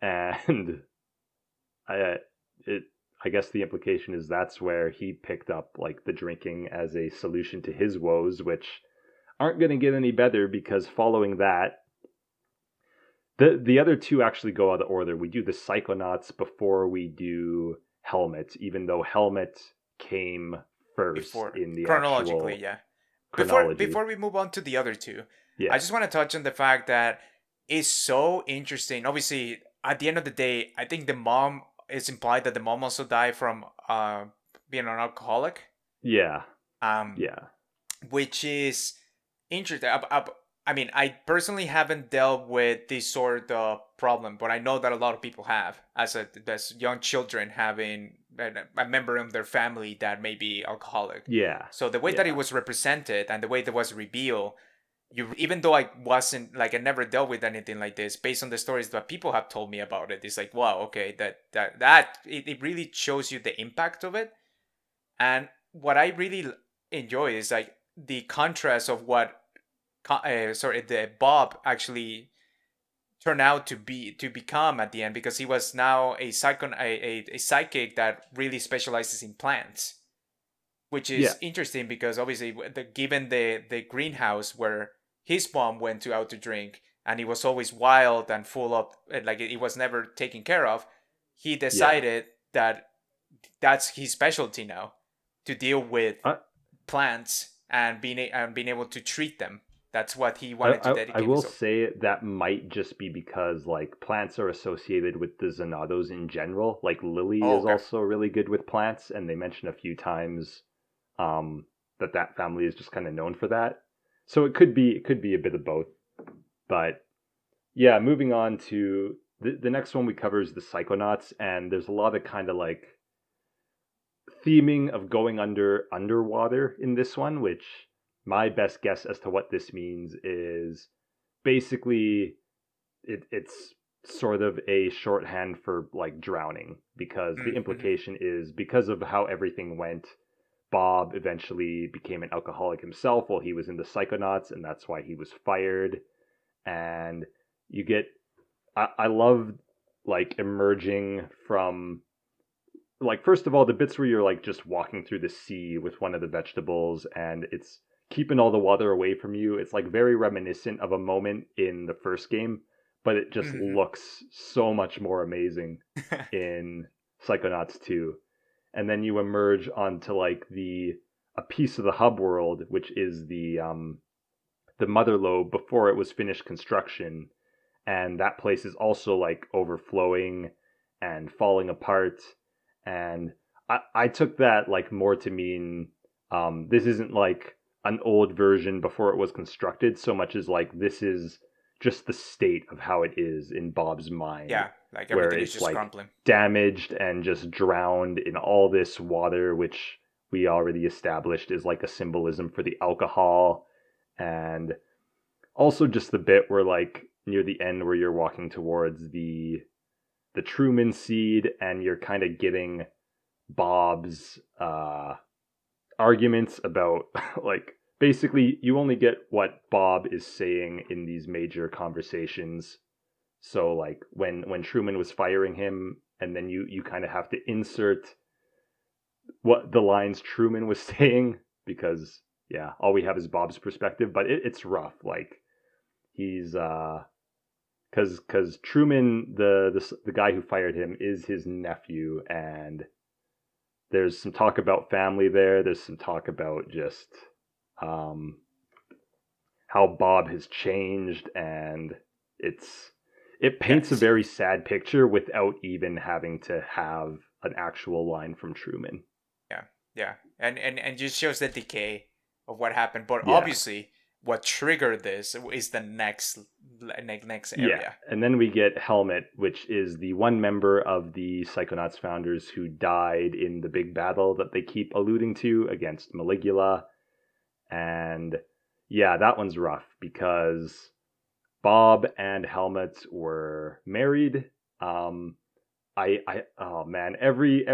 And I guess the implication is that's where he picked up like the drinking as a solution to his woes, which aren't going to get any better, because following that, the other 2 actually go out of order. We do the Psychonauts before we do Helmet, even though Helmet came first in the chronologically, chronology. Before we move on to the other 2, I just want to touch on the fact that it's so interesting. Obviously, at the end of the day, I think the mom, it's implied that the mom also died from being an alcoholic. Yeah. Which is interesting. I mean, I personally haven't dealt with this sort of problem, but I know that a lot of people have, as young children having a member of their family that may be alcoholic. Yeah. So the way that it was represented and the way that was revealed, even though I wasn't like, I never dealt with anything like this, based on the stories that people have told me about it, it's like, wow, okay, that it really shows you the impact of it. And what I really enjoy is like the contrast of what the Bob actually turn out to become at the end, because he was now a psychic that really specializes in plants, which Yeah, is interesting because obviously given the greenhouse where his mom went to out to drink, and he was always wild and full of, like, it was never taken care of, he yeah. decided that that's his specialty now, to deal with I, plants and being able to treat them. That's what he I, wanted to I dedicate will himself. say that might just be because like plants are associated with the Zenados in general. Like Lily Oh, is okay. also really good with plants, and they mention a few times that family is just kind of known for that. So it could be a bit of both. But yeah, moving on to the next one we cover is the Psychonauts, and there's a lot of kind of like theming of going underwater in this one, which my best guess as to what this means is basically it's sort of a shorthand for like drowning, because the Mm-hmm. implication is because of how everything went, Bob eventually became an alcoholic himself while he was in the Psychonauts, and that's why he was fired. And you get, I love like emerging from, like, first of all, the bits where you're like just walking through the sea with one of the vegetables and it's keeping all the water away from you. It's like very reminiscent of a moment in the first game, but it just Mm-hmm. looks so much more amazing in Psychonauts 2. And then you emerge onto like the a piece of the hub world, which is the mother lobe before it was finished construction, and that place is also like overflowing and falling apart. And I took that like more to mean this isn't like an old version before it was constructed so much as like this is just the state of how it is in Bob's mind, Yeah, like where everything is it's just like crumbling. damaged and just drowned in all this water, which we already established is like a symbolism for the alcohol. And also just the bit where like near the end where you're walking towards the Truman seed and you're kind of getting Bob's arguments about like basically you only get what Bob is saying in these major conversations. So like when Truman was firing him, and then you kind of have to insert what the lines Truman was saying, because yeah, all we have is Bob's perspective, but it's rough. Like he's because Truman, the guy who fired him, is his nephew, and there's some talk about family there. There's some talk about just um, how Bob has changed, and it paints a Yes. very sad picture without even having to have an actual line from Truman. Yeah. Yeah. And just shows the decay of what happened. But Yeah, obviously, what triggered this is the next yeah. area. And then we get Helmet, which is the one member of the Psychonauts founders who died in the big battle that they keep alluding to against Maligula. And yeah, that one's rough because Bob and Helmet were married. Oh man, every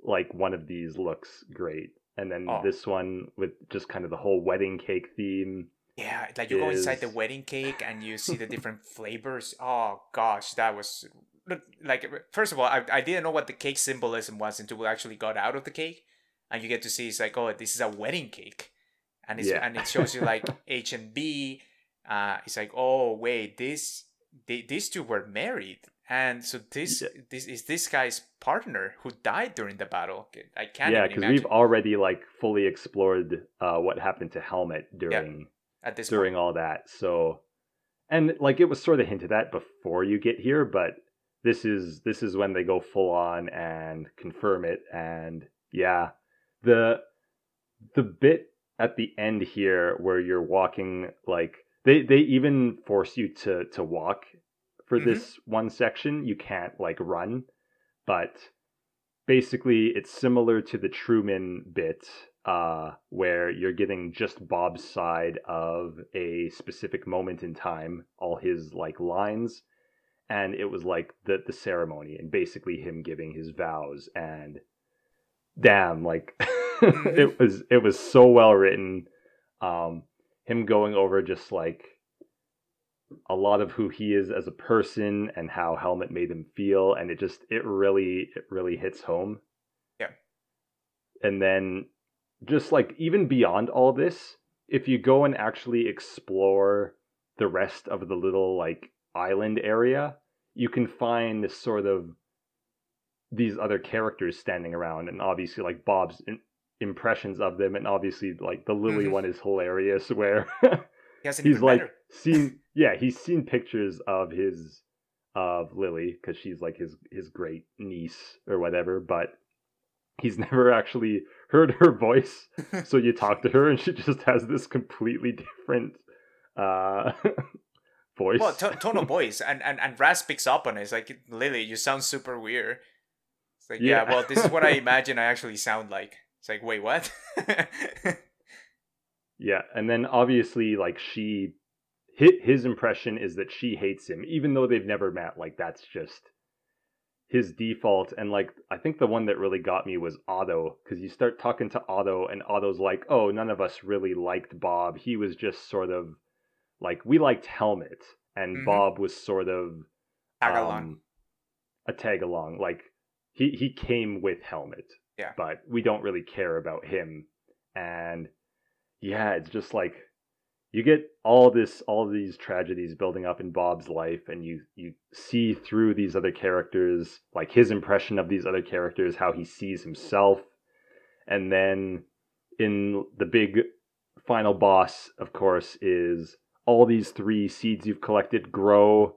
like one of these looks great, and then Oh, this one with just kind of the whole wedding cake theme yeah. Like you go inside the is wedding cake and you see the different flavors. Oh gosh, that was like, first of all, I didn't know what the cake symbolism was until we actually got out of the cake, and you get to see it's like, oh, this is a wedding cake, yeah, and it shows you like H and B. It's like, oh wait, these two were married, and so yeah, this is this guy's partner who died during the battle. I can't yeah, even because we've imagine. already like fully explored what happened to Helmet Yeah, at this point. during all that. So, and like it was sort of hinted at before you get here, but this is when they go full on and confirm it. And yeah, the the bit at the end here where you're walking, like they even force you to walk for Mm-hmm. this one section. You can't like run, but basically it's similar to the Truman bit, where you're getting just Bob's side of a specific moment in time, all his like lines, and it was like the ceremony and basically him giving his vows. And damn, like Mm-hmm. it was so well written. Him going over just like a lot of who he is as a person and how Helmet made him feel, and it really hits home. Yeah. And then just like even beyond all this, if you go and actually explore the rest of the little like island area, you can find this sort of these other characters standing around, and obviously like Bob's impressions of them, and obviously like the Lily Hmm. one is hilarious where He hasn't he's even met like her. he's seen pictures of Lily because she's like his great niece or whatever, but he's never actually heard her voice. So you talk to her and she just has this completely different uh Well, voice. tone of voice, and Raz picks up on it. It's like, Lily, you sound super weird. It's like, yeah, Yeah. well, this is what I imagine I actually sound like. It's like, wait, what? Yeah, and then obviously like his impression is that she hates him even though they've never met. Like that's just his default. And like I think the one that really got me was Otto, because you start talking to Otto and Otto's like, oh, none of us really liked Bob, he was just sort of like, we liked Helmet, and Hmm. Bob was sort of Tag along. um a tag along. Like he came with Helmet, Yeah. but we don't really care about him. And yeah, it's just like you get all these tragedies building up in Bob's life, and you see through these other characters, like his impression of these other characters, how he sees himself. And then in the big final boss, of course, is all these three seeds you've collected grow,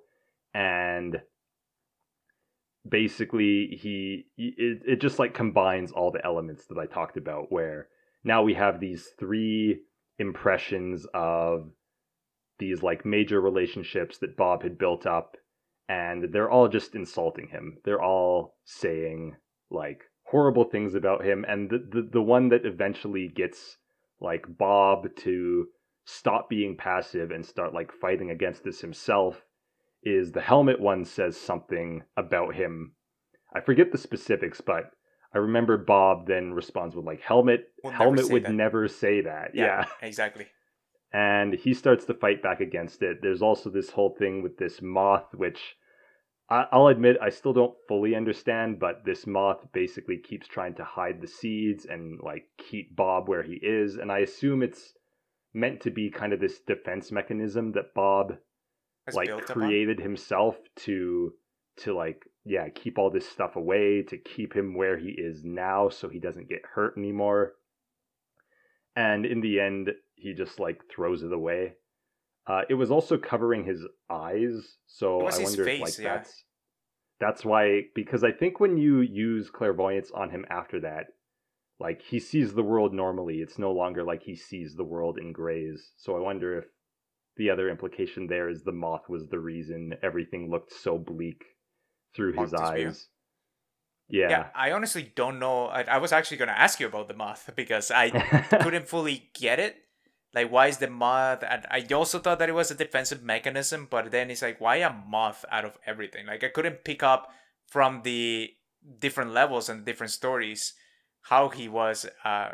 and basically it just like combines all the elements that I talked about, where now we have these three impressions of these like major relationships that Bob had built up, and they're all just insulting him. They're all saying like horrible things about him, and the one that eventually gets like Bob to stop being passive and start like fighting against this himself is the Helmet one. Says something about him. I forget the specifics, but I remember Bob then responds with like, We'll never Helmet say would that. never say that. Yeah, Yeah. exactly. And he starts to fight back against it. There's also this whole thing with this moth, which I'll admit I still don't fully understand, but this moth basically keeps trying to hide the seeds and like keep Bob where he is. And I assume it's meant to be kind of this defense mechanism that Bob Has like built upon. created himself to like, yeah, keep all this stuff away, to keep him where he is now so he doesn't get hurt anymore. And in the end, he just like throws it away. It was also covering his eyes, It so was I his wonder if face, like yeah. that's why, because I think when you use clairvoyance on him after that, like he sees the world normally. It's no longer like he sees the world in grays. So I wonder if the other implication there is the moth was the reason everything looked so bleak through his Blocked his view. eyes. Yeah, Yeah. I honestly don't know. I was actually going to ask you about the moth because I couldn't fully get it. Like, why is the moth? And I also thought that it was a defensive mechanism, but then it's like, why a moth out of everything? Like, I couldn't pick up from the different levels and different stories how he was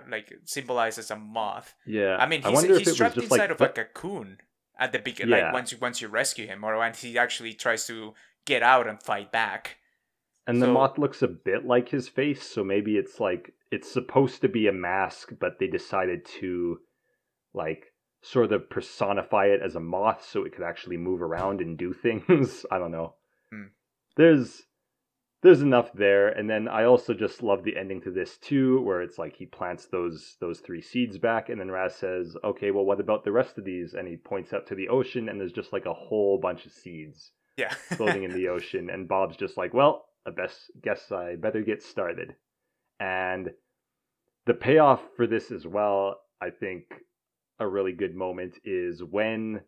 like symbolized as a moth. Yeah. I mean, I he's wonder if he's it was trapped just inside like of a cocoon at the beginning. Like, yeah. once you rescue him, or when he actually tries to get out and fight back. And the So moth looks a bit like his face, so maybe it's like it's supposed to be a mask, but they decided to like sort of personify it as a moth so it could actually move around and do things. I don't know. hmm. There's there's enough there, and then I also just love the ending to this too, where it's like he plants those three seeds back, and then Raz says, "Okay, well, what about the rest of these?" And he points out to the ocean, and there's just like a whole bunch of seeds Yeah. floating in the ocean, and Bob's just like, "Well, guess I better get started." And the payoff for this as well, I think, a really good moment is when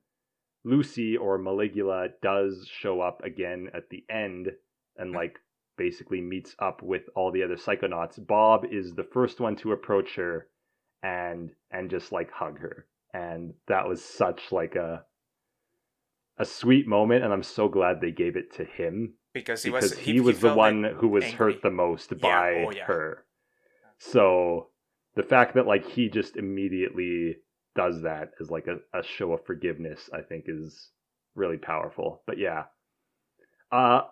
Lucy or Maligula does show up again at the end and like basically meets up with all the other Psychonauts. Bob is the first one to approach her and just like hug her. And that was such like a sweet moment, and I'm so glad they gave it to him Because because he he was the felt like one who was hurt angry. the most Yeah. by Oh yeah. her. So the fact that like he just immediately does that as like a show of forgiveness, I think is really powerful. But yeah. Uh,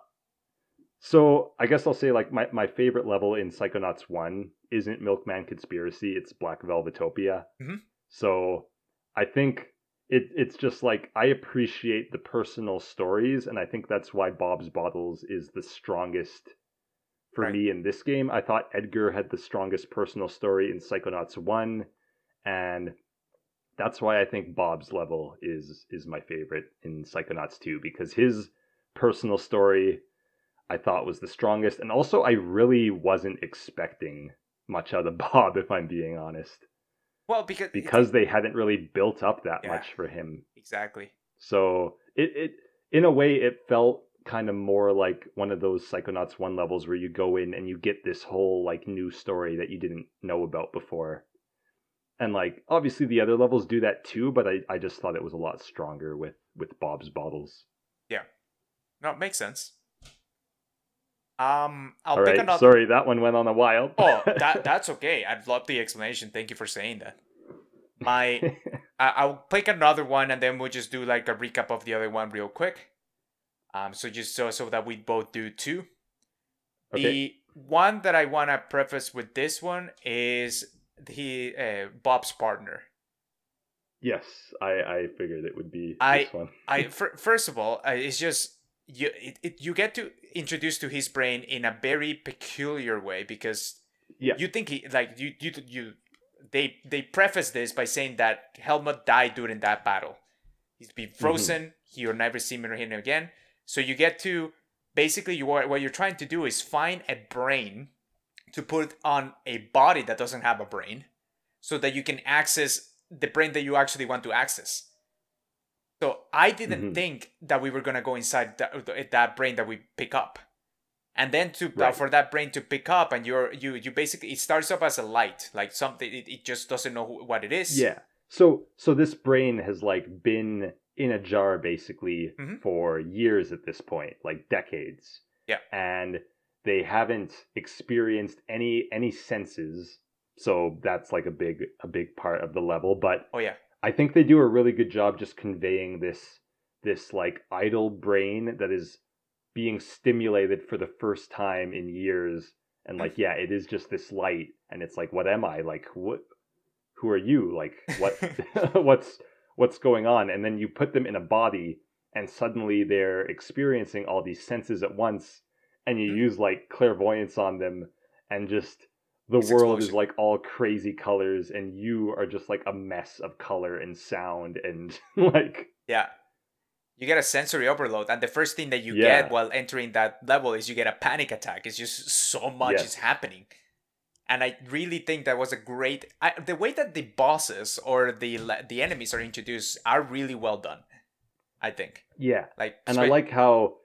so I guess I'll say like my favorite level in Psychonauts 1 isn't Milkman Conspiracy, it's Black Velvetopia. Hmm. So I think it's just like I appreciate the personal stories, and I think that's why Bob's Bottles is the strongest for Right. me in this game. I thought Edgar had the strongest personal story in Psychonauts 1, and that's why I think Bob's level is my favorite in Psychonauts 2, because his personal story I thought was the strongest, and also I really wasn't expecting much out of Bob, if I'm being honest, Well, because because they hadn't really built up that yeah, much for him. exactly. So it in a way it felt kind of more like one of those Psychonauts 1 levels where you go in and you get this whole like new story that you didn't know about before. And like obviously the other levels do that too, but I just thought it was a lot stronger with Bob's Bottles. Yeah. No, it makes sense. I'll All pick right, another. sorry, that one went on a while. Oh, that's okay. I'd love the explanation. Thank you for saying that. I'll pick another one, and then we'll just do like a recap of the other one real quick. So just so that we both do two. Okay. The one that I want to preface with this one is Bob's partner. Yes, I figured it would be I this one. First of all, it's just you get to introduce to his brain in a very peculiar way, because Yeah. you think they preface this by saying that Helmut died during that battle. He's been frozen. You'll never see him again. So you get to basically what you're trying to do is find a brain to put on a body that doesn't have a brain, so that you can access the brain that you actually want to access. So I didn't think that we were gonna go inside that brain that we pick up, and then for that brain to pick up, and you basically, it starts off as a light, like something it just doesn't know what it is. Yeah. So this brain has like been in a jar basically for years at this point, like decades. Yeah. And they haven't experienced any senses. So that's like a big part of the level, but Oh yeah. I think they do a really good job just conveying this like idle brain that is being stimulated for the first time in years, and like yeah, it is just this light, and it's like, what am I? Like who are you? Like what what's going on? And then you put them in a body, and suddenly they're experiencing all these senses at once, and you use like clairvoyance on them, and just the world is like all crazy colors, and you are just like a mess of color and sound and like yeah, you get a sensory overload, and the first thing that you get while entering that level is you get a panic attack. It's just so much is happening, and I really think that was a great the way that the bosses or the enemies are introduced are really well done, I think. Yeah, like, and I like how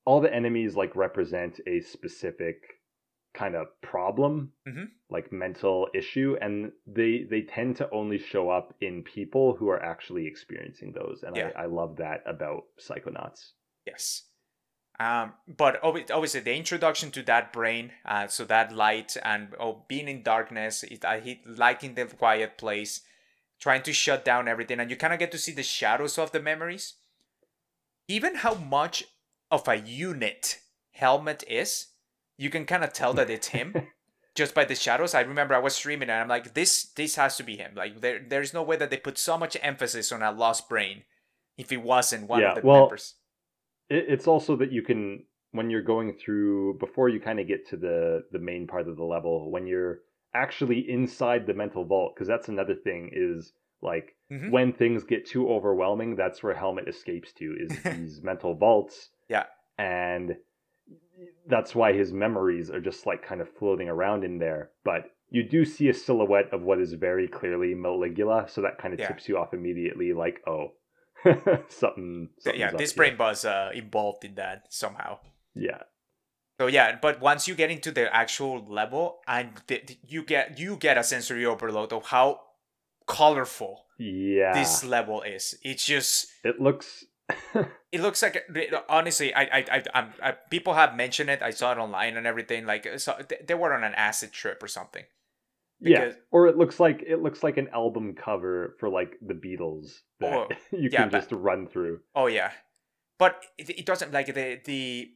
all the enemies like represent a specific kind of problem, like mental issue, and they tend to only show up in people who are actually experiencing those, and I love that about Psychonauts. Yes. But obviously the introduction to that brain, so that light, and being in darkness, liking the quiet place, trying to shut down everything, and you kind of get to see the shadows of the memories, even how much of a unit Helmet is. You can kind of tell that it's him just by the shadows. I remember I was streaming and I'm like, this has to be him. Like there's no way that they put so much emphasis on a lost brain if he wasn't one of the members. It's also that you can, when you're going through, before you kind of get to the main part of the level, when you're actually inside the mental vault, because that's another thing, is like when things get too overwhelming, that's where Helmet escapes to, is these mental vaults. Yeah. And that's why his memories are just like kind of floating around in there. But you do see a silhouette of what is very clearly Maligula, so that kind of tips you off immediately, like, oh, something. Yeah, this brain was involved in that somehow. Yeah. So yeah, but once you get into the actual level, and you get a sensory overload of how colorful this level is. It's just it looks like, honestly, I people have mentioned it. I saw it online and everything. Like, so they were on an acid trip or something. Yeah, because or it looks like an album cover for like the Beatles that oh you yeah, can but just run through. oh yeah, but it doesn't like the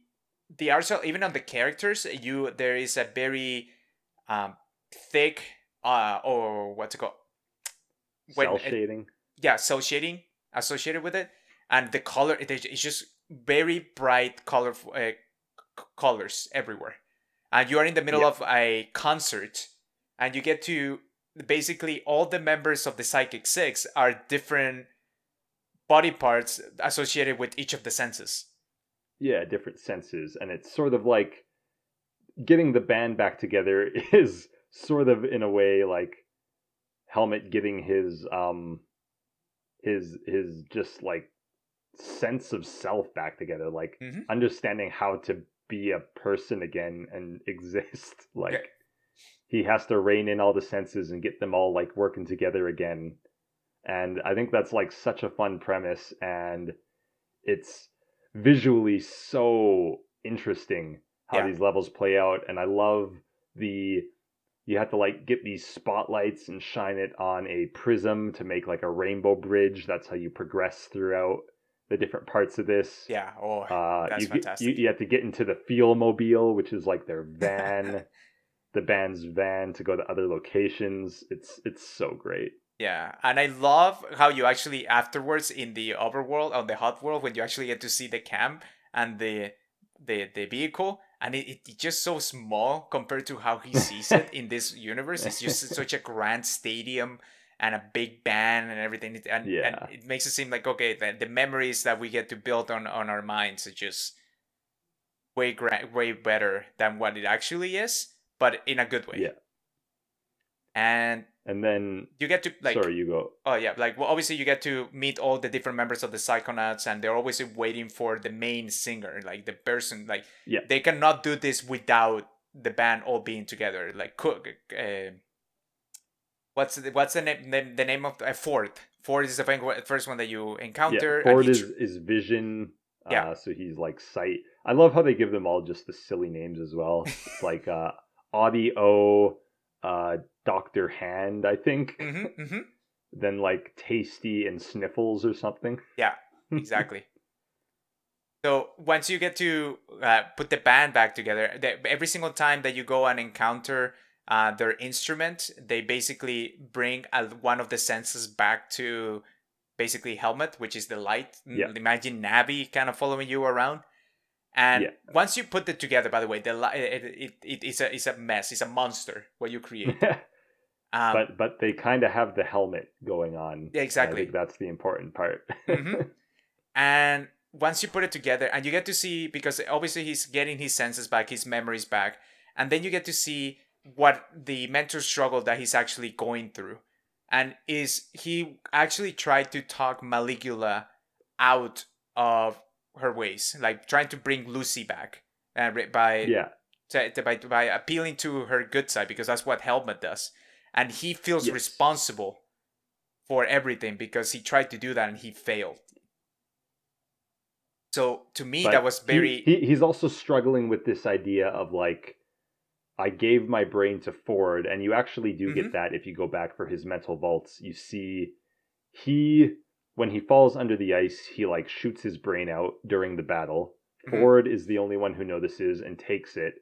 art style. Even on the characters, there is a very um thick or what's it called when Cell shading. yeah, cell shading associated with it, and the color it's just very bright colorful colors everywhere, and you are in the middle Yeah, of a concert, and you get to basically all the members of the Psychic Six are different body parts associated with each of the senses. yeah, different senses, and it's sort of like getting the band back together is sort of in a way like Helmet getting his just like sense of self back together, like Mm-hmm. understanding how to be a person again and exist. Yeah, Like he has to rein in all the senses and get them all like working together again. And I think that's like such a fun premise, and it's visually so interesting how yeah, these levels play out. And I love the you have to like get these spotlights and shine it on a prism to make like a rainbow bridge. That's how you progress throughout the different parts of this. yeah. Oh, that's You fantastic. have to get into the Feel Mobile, which is like their van, the band's van to go to other locations. It's so great. Yeah, and I love how you actually afterwards in the overworld, on the hot world, when you actually get to see the camp and the vehicle, and it's just so small compared to how he sees it in this universe. It's just such a grand stadium and a big band and everything, and Yeah, it makes it seem like okay, the memories that we get to build on our minds are just way better than what it actually is, but in a good way. yeah. And And then, you get to like sorry, you go. oh yeah, like well, obviously you get to meet all the different members of the Psychonauts, and they're always waiting for the main singer, like the person. Like Yeah, they cannot do this without the band all being together. Like Cook, what's the name of Ford? Ford is the first one that you yeah. encounter, and Ford is Vision. yeah, So he's like Sight. I love how they give them all just the silly names as well. It's like Audio, Doctor Hand, I think. mm-hmm. Then like Tasty and Sniffles or something. Yeah, exactly. So once you get to put the band back together, every single time that you go and encounter their instrument, they basically bring one of the senses back to basically Helmet, which is the light. Yeah, Imagine Navi kind of following you around. And yeah. once you put it together, by the way, it's a mess. It's a monster what you create. Um, But they kind of have the helmet going on. yeah, And I exactly. think that's the important part. Mm-hmm. And once you put it together, and you get to see, because obviously he's getting his senses back, his memories back, and then you get to see what the mental struggle that he's actually going through, and is he actually tried to talk Maligula out of her ways, like trying to bring Lucy back, by Yeah. by appealing to her good side, because that's what Helmet does, and he feels Yes. responsible for everything because he tried to do that and he failed. So to me, that But was he, very he he's also struggling with this idea of like I gave my brain to Ford, and you actually do mm-hmm, get that if you go back for his mental vaults. You see he when he falls under the ice, he like shoots his brain out during the battle. mm-hmm, Ford is the only one who notices and takes it.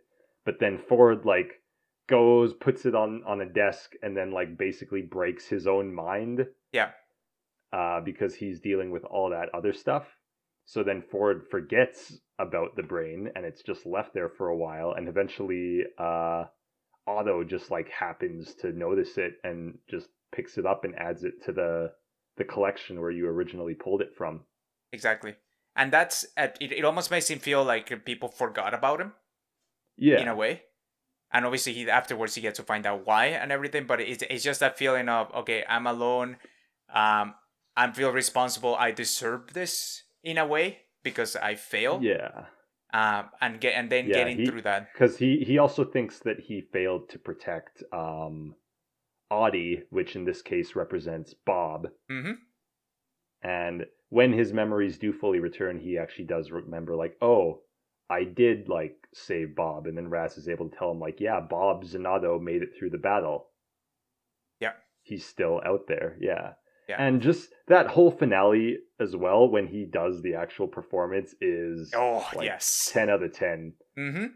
But then Ford like goes, puts it on a desk, and then like basically breaks his own mind yeah, because he's dealing with all that other stuff. So then Ford forgets about the brain, and it's just left there for a while, and eventually Otto just like happens to notice it and just picks it up and adds it to the collection where you originally pulled it from. exactly. And that's it almost makes him feel like people forgot about him in a Yeah, way. And obviously, he afterwards he gets to find out why and everything. But it's just that feeling of okay, I'm alone. Um, I feel responsible. I deserve this in a way because I failed. yeah, And then yeah. getting through that. Because he also thinks that he failed to protect Audie, which in this case represents Bob. Mm-hmm. And when his memories do fully return, he actually does remember, like, oh, I did, like, save Bob. And then Raz is able to tell him, like, yeah, Bob Zanotto made it through the battle. he's still out there. Yeah. Yeah. And just that whole finale as well, when he does the actual performance, is Oh, like yes. 10 out of 10. Mm-hmm.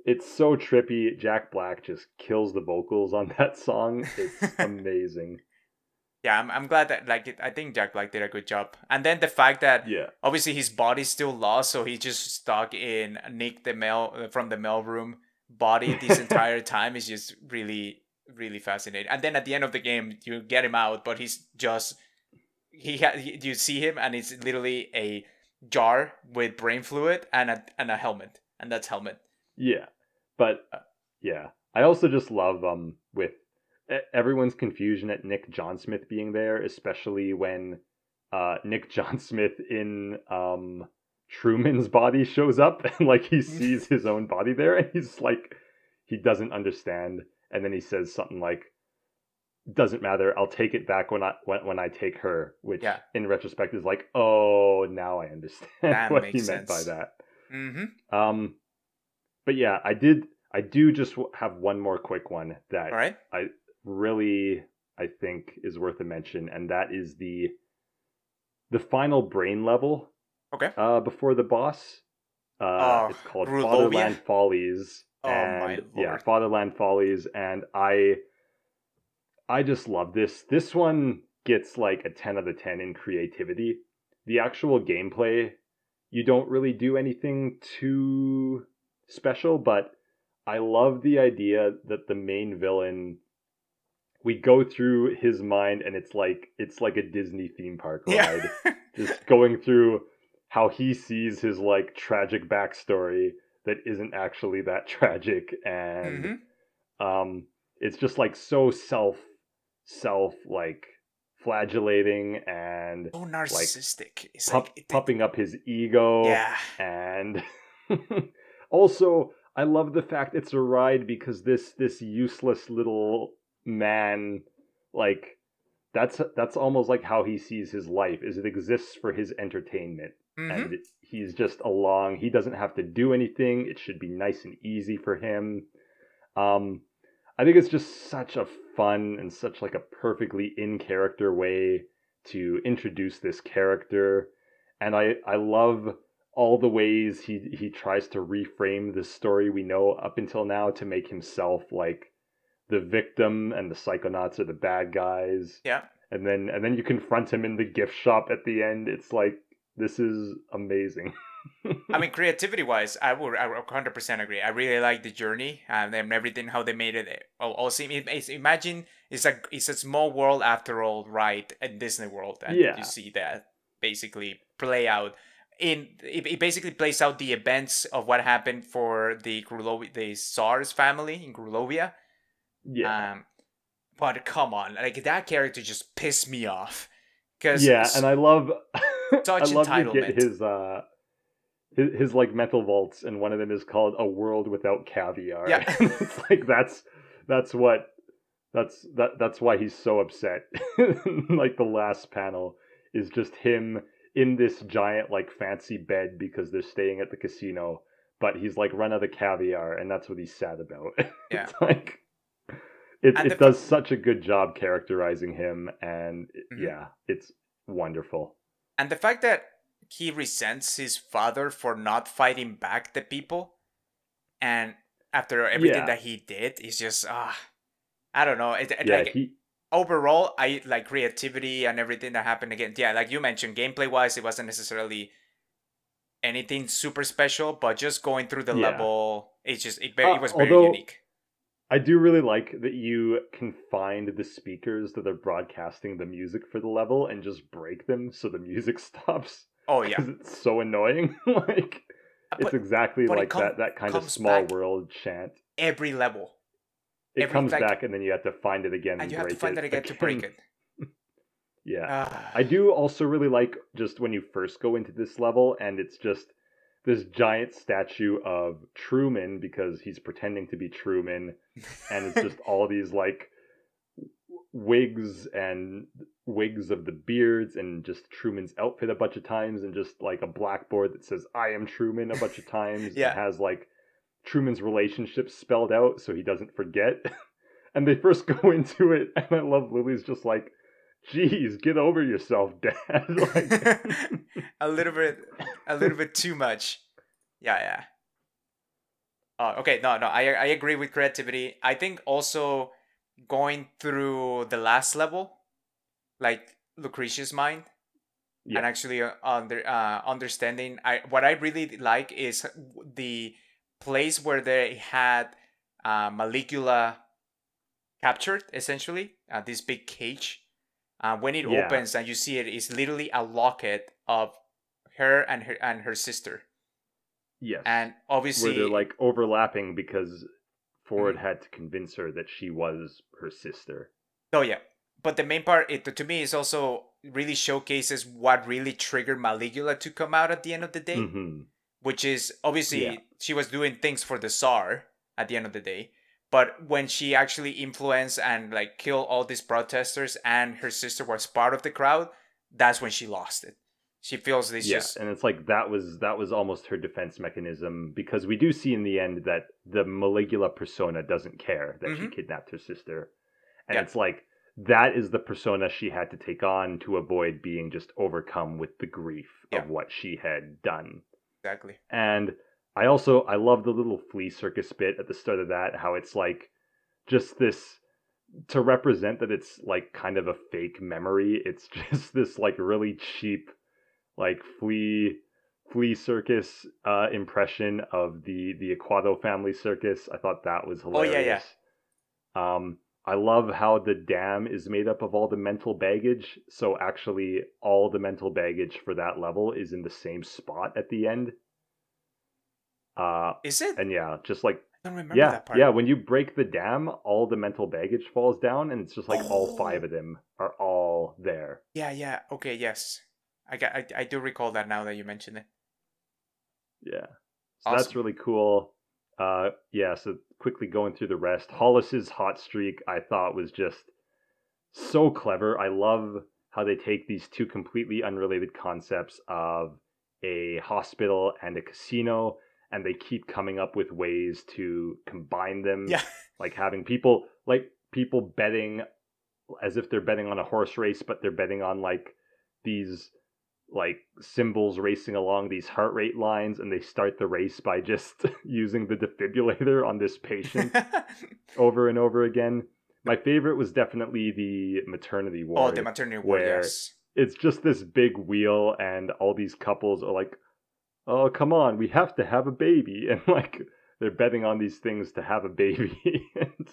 It's so trippy. Jack Black just kills the vocals on that song. It's amazing. Yeah, I'm glad that I think Jack Black did a good job. And then the fact that Yeah. obviously his body's still lost, so he's just stuck in Nick the mail from the mailroom body this entire time is just really really fascinating. And then at the end of the game, you get him out, but he's just you see him and it's literally a jar with brain fluid and a helmet, and that's helmet. Yeah. But yeah, I also just love with everyone's confusion at Nick John Smith being there, especially when Nick John Smith in Truman's body shows up and like he sees his own body there and he's like he doesn't understand, and then he says something like, doesn't matter, I'll take it back when I take her, which in retrospect is like, oh, now I understand that what he sense. meant by that. Mm-hmm. But yeah, I do just have one more quick one that I really think is worth a mention, and that is the final brain level. Okay. Before the boss. It's called Fatherland Follies. And, my lord. Yeah, Fatherland Follies, and I just love this. This one gets like a 10 out of 10 in creativity. The actual gameplay, you don't really do anything too special, but I love the idea that the main villain, we go through his mind and it's like a Disney theme park ride. Yeah. Just going through how he sees his like tragic backstory that isn't actually that tragic, and it's just like so self like flagellating and so narcissistic. Like, it's pumping up his ego. Yeah. And also I love the fact it's a ride because this useless little man, like that's almost like how he sees his life, is it exists for his entertainment. And he's just along. He doesn't have to do anything. It should be nice and easy for him. I think it's just such a fun and such like a perfectly in character way to introduce this character. And I love all the ways he tries to reframe the story we know up until now to make himself like the victim and the Psychonauts are the bad guys. Yeah. And then you confront him in the gift shop at the end. It's like, this is amazing. I mean, creativity-wise, I would 100% agree. I really like the journey and everything, how they made it. Also, imagine it's a small world after all, right? In Disney World, and you see that basically play out. It basically plays out the events of what happened for the SARS family in Grulovia. Yeah. But come on, like that character just pissed me off. And I love such I love entitlement. To get his like mental vaults, and one of them is called A World Without Caviar. Yeah. It's like that's why he's so upset. Like the last panel is just him in this giant like fancy bed because they're staying at the casino, but he's like run out of caviar, and that's what he's sad about. Yeah. It's like it does such a good job characterizing him, and it's wonderful. And the fact that he resents his father for not fighting back the people, and after everything that he did, is just I don't know. Overall, I like creativity and everything that happened again. Yeah, like you mentioned, gameplay wise, it wasn't necessarily anything super special, but just going through the level, it was very unique. I do really like that you can find the speakers that are broadcasting the music for the level and just break them so the music stops. Oh yeah, because it's so annoying. Like it's exactly like that kind of small world chant. Every level, it comes back, and then you have to find it again, and you have to find it again to break it. Yeah, I do also really like just when you first go into this level, and it's just this giant statue of Truman because he's pretending to be Truman, and it's just all these like wigs of the beards and just Truman's outfit a bunch of times, and just like a blackboard that says "I am Truman" a bunch of times. It has like Truman's relationship spelled out so he doesn't forget. And they first go into it, and I love Lily's just like, "Geez, get over yourself, Dad." Like, a little bit too much. Yeah, yeah. Oh, okay. No, no. I agree with creativity. I think also going through the last level, like Lucretia's mind, yeah, and actually understanding. What I really like is the place where they had Maligula captured, essentially, this big cage. When it yeah, opens and you see it, it's literally a locket of her sister, yes. and Where they're obviously, like overlapping because Ford mhm. had to convince her that she was her sister. Oh yeah. But the main part, to me, is also really showcases what really triggered Maligula to come out at the end of the day, Mm-hmm. which is Yeah, obviously she was doing things for the Tsar at the end of the day. But when she actually influenced and like killed all these protesters, and her sister was part of the crowd, that's when she lost it. She feels this yeah, just and it's like that was almost her defense mechanism because we do see in the end that the Maligula persona doesn't care that she mm-hmm. kidnapped her sister, and Yeah, it's like that is the persona she had to take on to avoid being just overcome with the grief yeah, of what she had done. exactly. And I love the little flea circus bit at the start of that, how it's like just this to represent that it's like kind of a fake memory. It's just this like really cheap like flea circus impression of the Aquato family circus. I thought that was Oh yeah, yeah. hilarious. I love how the dam is made up of all the mental baggage. So actually, all the mental baggage for that level is in the same spot at the end. Uh, Is it? and yeah, just like I don't remember yeah, that part. yeah. When you break the dam, all the mental baggage falls down, and it's just like all five Oh, of them are all there. yeah, yeah. Okay, yes. I do recall that now that you mention it. Yeah. So that's Awesome. really cool. Yeah, so quickly going through the rest. Hollis's hot streak I thought was just so clever. I love how they take these two completely unrelated concepts of a hospital and a casino and they keep coming up with ways to combine them, Yeah. like having people betting as if they're betting on a horse race, but they're betting on like these like symbols racing along these heart rate lines, and they start the race by just using the defibrillator on this patient over and over again. My favorite was definitely the maternity Oh, the ward, maternity ward, where yes. it's just this big wheel, and all these couples are like, "Oh, come on, we have to have a baby," and like they're betting on these things to have a baby, and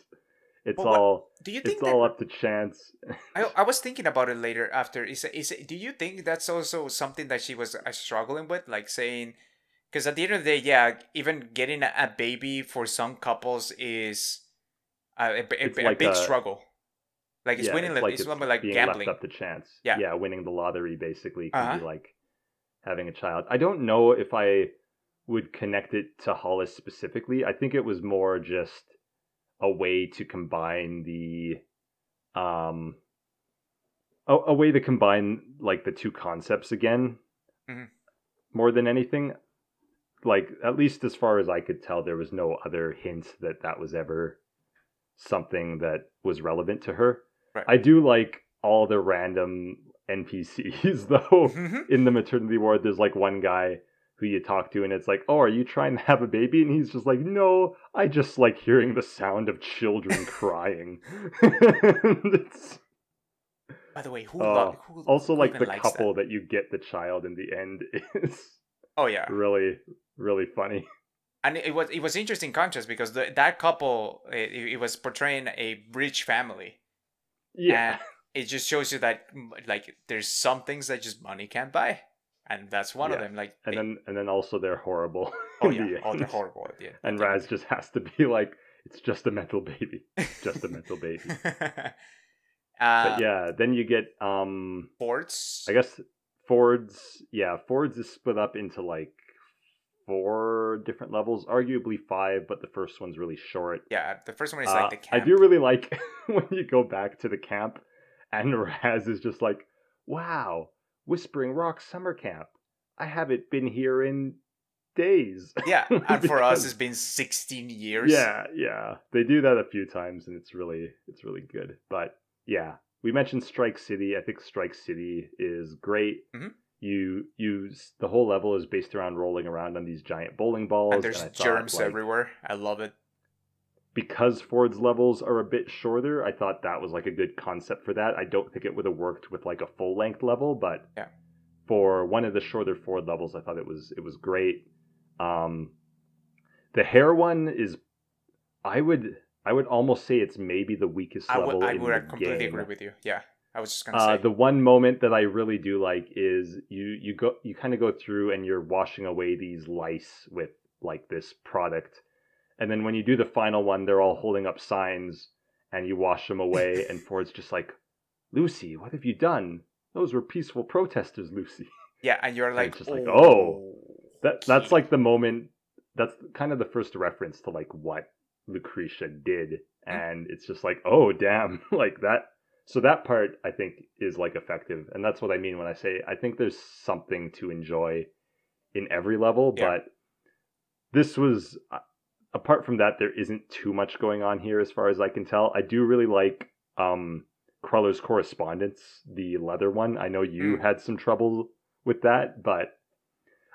it's But what all do you it's think that all up to chance. I was thinking about it later after do you think that's also something that she was struggling with, like saying, because at the end of the day, yeah, even getting a baby for some couples is It's a like big a struggle. Like it's yeah, winning, it's like it's it's almost like being left gambling. up to chance. Yeah. Yeah, winning the lottery basically Uh can be huh. like having a child. I don't know if I would connect it to Hollis specifically. I think it was more just a way to combine um a way to combine like the two concepts again Hmm. more than anything. Like at least as far as I could tell, there was no other hint that that was ever something that was relevant to her. Right. I do like all the random NPCs though. Hmm. In the maternity ward, there's like one guy who you talk to, and it's like, "Oh, are you trying to have a baby?" And he's just like, "No, I just like hearing the sound of children crying." It's By the way, also who like even the likes that? couple that you get the child in the end is Oh yeah. really really funny. And it was interesting contrast because that couple it was portraying a rich family, Yeah, and it just shows you that like there's some things that just money can't buy, and that's one of yeah, them. Like and then also they're horrible oh in yeah, the oh they're end. horrible at And the end of Raz just has to be like, it's just a mental baby. It's just a mental baby. it. But uh, yeah, then you get I Sports. guess Ford's is split up into like four different levels, arguably five, but the first one's really short. Yeah, the first one is like the I do camp. really like when you go back to the camp and Raz is just like, wow, Whispering Rock Summer Camp. I haven't been here in days. Yeah, and for us, Because- it's been 16 years. yeah. They do that a few times, and it's really good. But yeah, we mentioned Strike City. I think Strike City is great. Mm-hmm. You use the whole level is based around rolling around on these giant bowling balls, And there's I germs thought, like, everywhere. I love it. because Ford's levels are a bit shorter, I thought that was like a good concept for that. I don't think it would have worked with like a full length level, but Yeah. for one of the shorter Ford levels, I thought it was great. The hair one is, I would almost say it's maybe the weakest level I in would the completely game. agree with you. Yeah, I was just gonna say. The one moment that I really do like is you kind of go through and you're washing away these lice with like this product, and then when you do the final one, they're all holding up signs, and you wash them away, and Ford's just like, Lucy, what have you done? Those were peaceful protesters, Lucy. Yeah, and you're like, it's just like, that's okay. like the moment. That's kind of the first reference to like what Lucretia did, and it's just like, oh damn, like that. So that part I think is like effective, and that's what I mean when I say I think there's something to enjoy in every level. Yeah. But this was, apart from that, there isn't too much going on here as far as I can tell. I do really like Cruller's Correspondence, the leather one. I know you had some trouble with that, but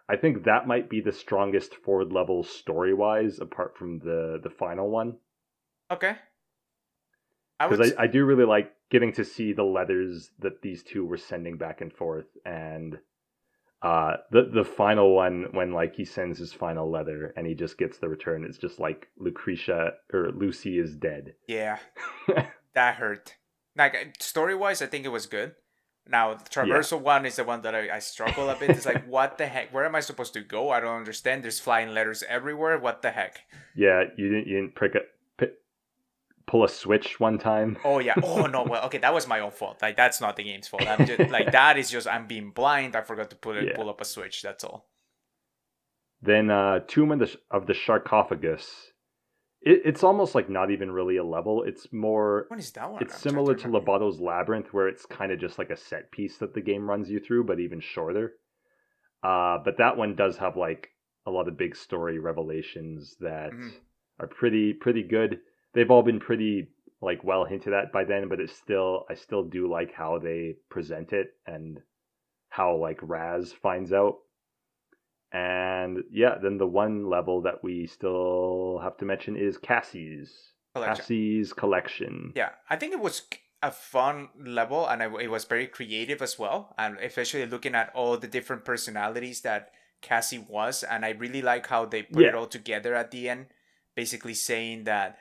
I think that might be the strongest Ford level story-wise, apart from the final one. Okay. Because I do really like getting to see the letters that these two were sending back and forth, and the final one, when like he sends his final letter and he just gets the return, it's just like Lucretia or Lucy is dead. Yeah, that hurt. Like story-wise, I think it was good. Now the traversal one is the one that I struggle a bit. It's like, what the heck? Where am I supposed to go? I don't understand. There's flying letters everywhere. What the heck? Yeah, you didn't pull a switch one time. Oh yeah. Oh no. Well, okay, that was my own fault. Like that's not the game's fault. I'm just like that is just I'm being blind. I forgot to pull up a switch. That's all. Then Tomb of the Sarcophagus. It's almost like not even really a level. It's more. What is that one? It's similar to Lobato's Labyrinth, where it's kind of just like a set piece that the game runs you through, but even shorter. But that one does have like a lot of big story revelations that are pretty good. They've all been pretty like well hinted at by then, but I still do like how they present it and how like Raz finds out. And yeah, then the one level that we still have to mention is Cassie's collection. Yeah, I think it was a fun level, and it was very creative as well, and especially looking at all the different personalities that Cassie was, and I really like how they put it all together at the end, basically saying that,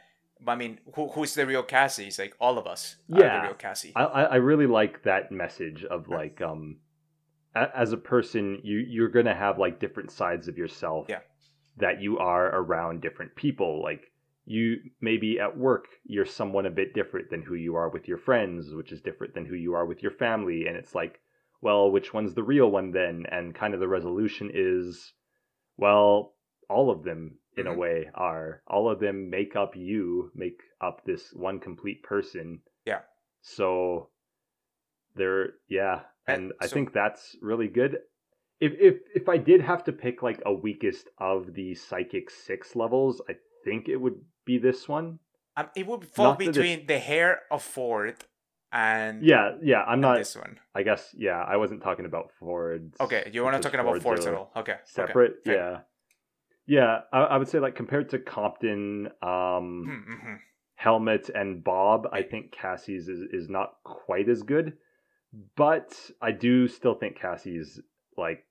I mean, who's the real Cassie? It's like all of us are the real Cassie. I really like that message of like as a person, you're gonna have like different sides of yourself that you are around different people. Like you maybe at work you're someone a bit different than who you are with your friends, which is different than who you are with your family, and it's like, well, which one's the real one then? And kind of the resolution is, well, all of them in a way are. All of them make up this one complete person. Yeah. So they're and I think that's really good. If I did have to pick like a weakest of the Psychic 6 levels, I think it would be this one. It would fall between the hair of Ford and I'm not this one. I guess I wasn't talking about Ford's. Okay, you were not talking about Ford's at all. Okay, separate. Okay. Yeah. I would say like compared to Compton, Helmet and Bob, I think Cassie's is not quite as good. But I do still think Cassie's like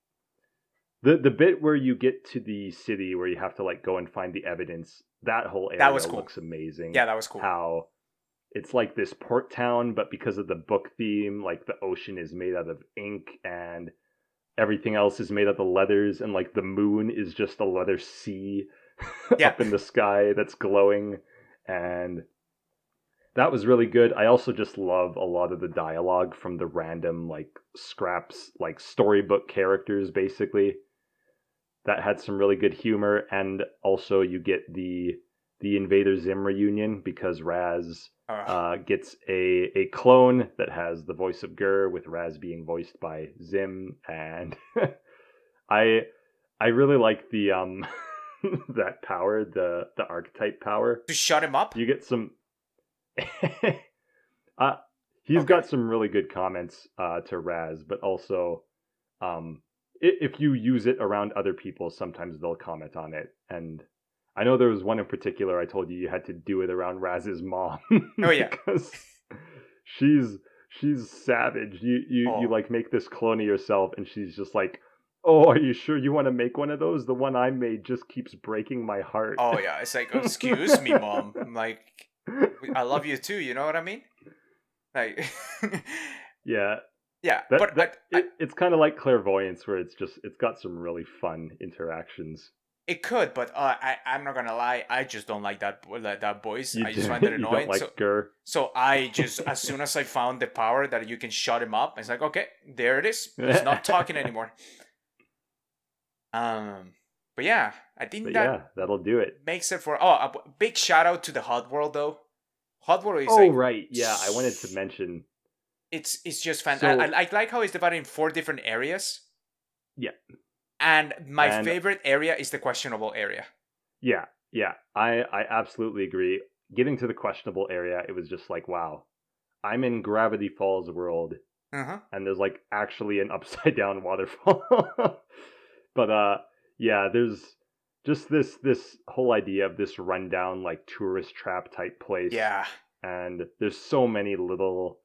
the bit where you get to the city where you have to like go and find the evidence. That whole area looks amazing. Yeah, that was cool. How it's like this port town, but because of the book theme, like the ocean is made out of ink and everything else is made out of leathers, and like the moon is just a leather sea up in the sky that's glowing, and that was really good. I also just love a lot of the dialogue from the random like scraps, like storybook characters basically. That had some really good humor, and also you get the Invader Zim reunion because Raz gets a clone that has the voice of Gur, with Raz being voiced by Zim, and I I really like the that power, the archetype power. To shut him up? You get some. uh, he's Okay. got some really good comments to Raz, but also, if you use it around other people, sometimes they'll comment on it. And I know there was one in particular. I told you had to do it around Raz's mom Oh yeah. because she's savage. You Oh. like make this clone of yourself, and she's just like, "Oh, are you sure you want to make one of those? The one I made just keeps breaking my heart." Oh yeah. It's like, excuse me, mom. I'm like, I love you too. You know what I mean? Like, Yeah, yeah. that But it's kind of like clairvoyance, where it's got some really fun interactions. it could. But I'm not gonna lie. I just don't like that voice. You I just find it you don't annoying. like Gur? So I just, as soon as I found the power that you can shut him up, it's like, okay, there it is. He's not talking anymore. But yeah, I think But that yeah, that'll do it. makes it for. Oh, a big shout out to the Hot World though. Hot World is Oh like, right, yeah. I wanted to mention. it's just fantastic. So I like how it's divided in 4 different areas, yeah, and my and favorite area is the questionable area. yeah, yeah. I absolutely agree. Getting to the questionable area, it was just like, wow, I'm in Gravity Falls world, Uh-huh. and there's like actually an upside down waterfall. But yeah, there's just this whole idea of this rundown like tourist trap type place. Yeah. And there's so many little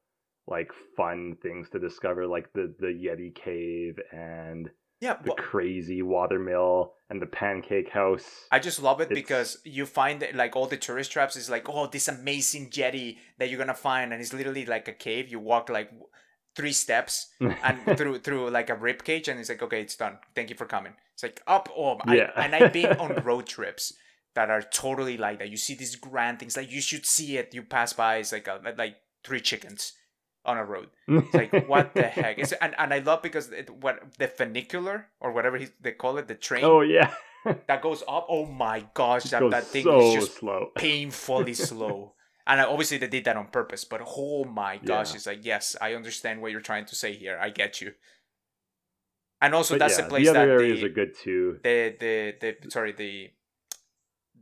like fun things to discover, like the Yeti cave and Yeah, the but crazy watermill and the pancake house. I just love it It's because you find that, like, all the tourist traps is like, oh, this amazing jetty that you're gonna find, and it's literally like a cave. You walk like 3 steps and through like a rib cage, and it's like, okay, it's done. Thank you for coming. It's like up. Oh, yeah. I've been on road trips that are totally like that. You see these grand things, like you should see it. You pass by, it's like 3 chickens on a road. It's like, what the heck? And I love because what the funicular or whatever they call it, the train. Oh yeah. That goes up. Oh my gosh, It goes that thing so is just slow. painfully slow. And obviously they did that on purpose. But oh my gosh, Yeah. it's like, yes, I understand what you're trying to say here. I get you. And also But that's yeah, the place the other that areas are good too.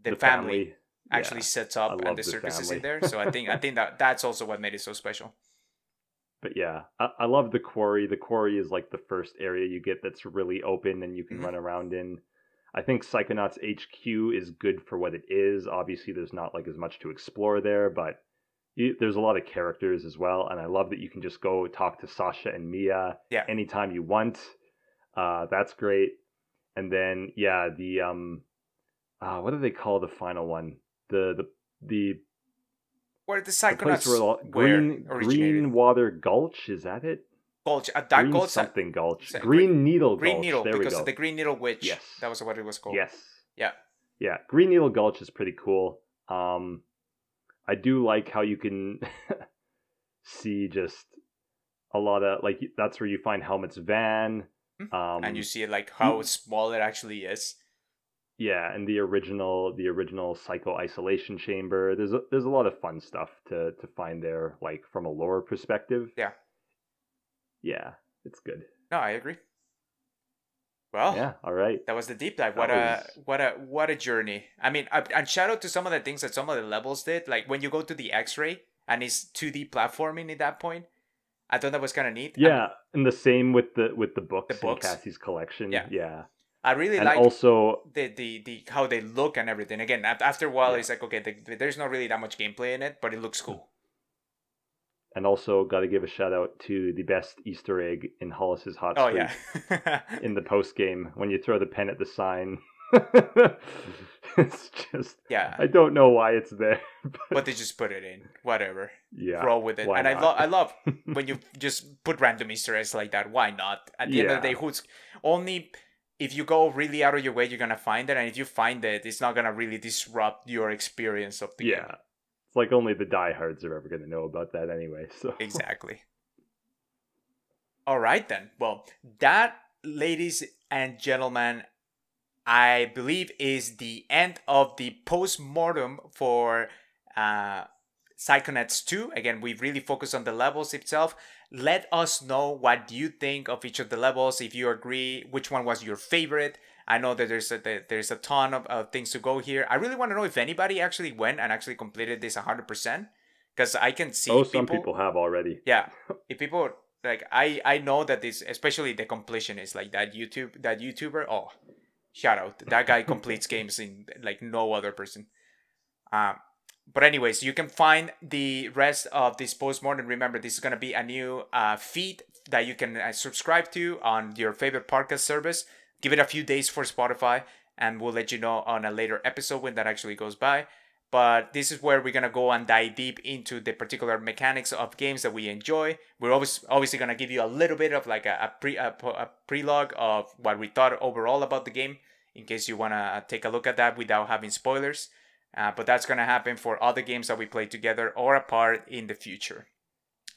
the family Yeah, actually sets I up, love and the the circus is family. in there. So I think that's also what made it so special. But yeah, I love the quarry. The quarry is like the first area you get that's really open and you can run around in. I think Psychonauts HQ is good for what it is. Obviously, there's not like as much to explore there, but there's a lot of characters as well. And I love that you can just go talk to Sasha and Mia Yeah. anytime you want. That's great. And then yeah, the what do they call the final one? The Where the place Psychonauts where originated. Greenwater Gulch, is that it? Gulch. That Green Gulch. something Gulch. Green- Green Needle Green Gulch. Needle, There we because go. of the Green Needle Witch. Yes. That was what it was called. Yes. Yeah. Yeah. Green Needle Gulch is pretty cool. I do like how you can see just a lot of like that's where you find Helmet's van. And you see like how small it actually is. Yeah, and the original Psycho Isolation Chamber. There's a lot of fun stuff to find there, like from a lore perspective. Yeah. Yeah, it's good. No, I agree. Well, Yeah, all right. that was the deep dive. That What a journey. I mean, and shout out to some of the things that some of the levels did. Like when you go to the X-ray and it's 2D platforming at that point. I thought that was kind of neat. Yeah, and the same with the books, The books. in Cassie's collection. Yeah. Yeah. I really And like also the how they look and everything. Again, after a while, Yeah. it's like, okay, there's not really that much gameplay in it, but it looks cool. And also, got to give a shout out to the best Easter egg in Hollis's Hot Oh Streak yeah. in the post game when you throw the pen at the sign. It's just Yeah. I don't know why it's there. But they just put it in. Whatever. Yeah, Roll with it. why And not? I love when you just put random Easter eggs like that. Why not? At the end of the day, Yeah. who's only if you go really out of your way, you're gonna find it, and if you find it, it's not gonna really disrupt your experience of the game. Yeah, it's like only the diehards are ever going to know about that anyway. So Exactly. All right then. Well, that, ladies and gentlemen, I believe is the end of the post mortem for Psychonauts 2. Again, we really focus on the levels itself. Let us know what you think of each of the levels. If you agree, which one was your favorite. I know that there's a ton of things to go here. I really want to know if anybody actually went and actually completed this 100%, because I can see Oh, some people. people have already. Yeah, if people like, I know that this, especially the completionist, like that YouTuber. Oh, shout out, that guy completes games in like no other person. Um, but anyways, you can find the rest of this postmortem. Remember, this is gonna be a new feed that you can subscribe to on your favorite podcast service. Give it a few days for Spotify, and we'll let you know on a later episode when that actually goes by. But this is where we're gonna go and dive deep into the particular mechanics of games that we enjoy. We're obviously gonna give you a little bit of like a prelogue of what we thought overall about the game, in case you wanna take a look at that without having spoilers. But that's going to happen for other games that we play together or apart in the future.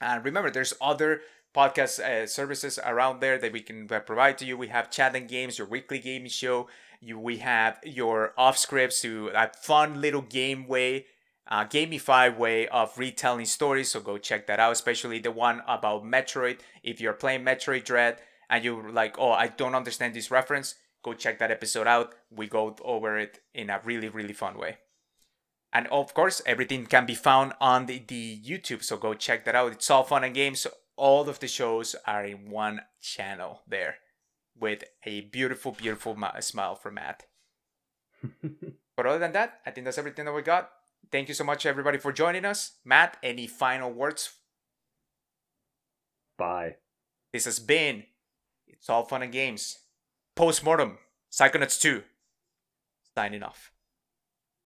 And remember, there's other podcast services around there that we can provide to you. We have Chat and Games, your weekly gaming show. We have your off scripts, to a fun little gamified way of retelling stories. So go check that out, especially the one about Metroid. If you're playing Metroid Dread and you're like, oh, I don't understand this reference, go check that episode out. We go over it in a really, really fun way. And of course, everything can be found on the YouTube, so go check that out. It's all fun and games. So all of the shows are in one channel there, with a beautiful, beautiful smile from Matt. But other than that, I think that's everything that we got. Thank you so much, everybody, for joining us. Matt, any final words? Bye. This has been It's All Fun and Games. Post Mortem, Psychonauts 2, signing off.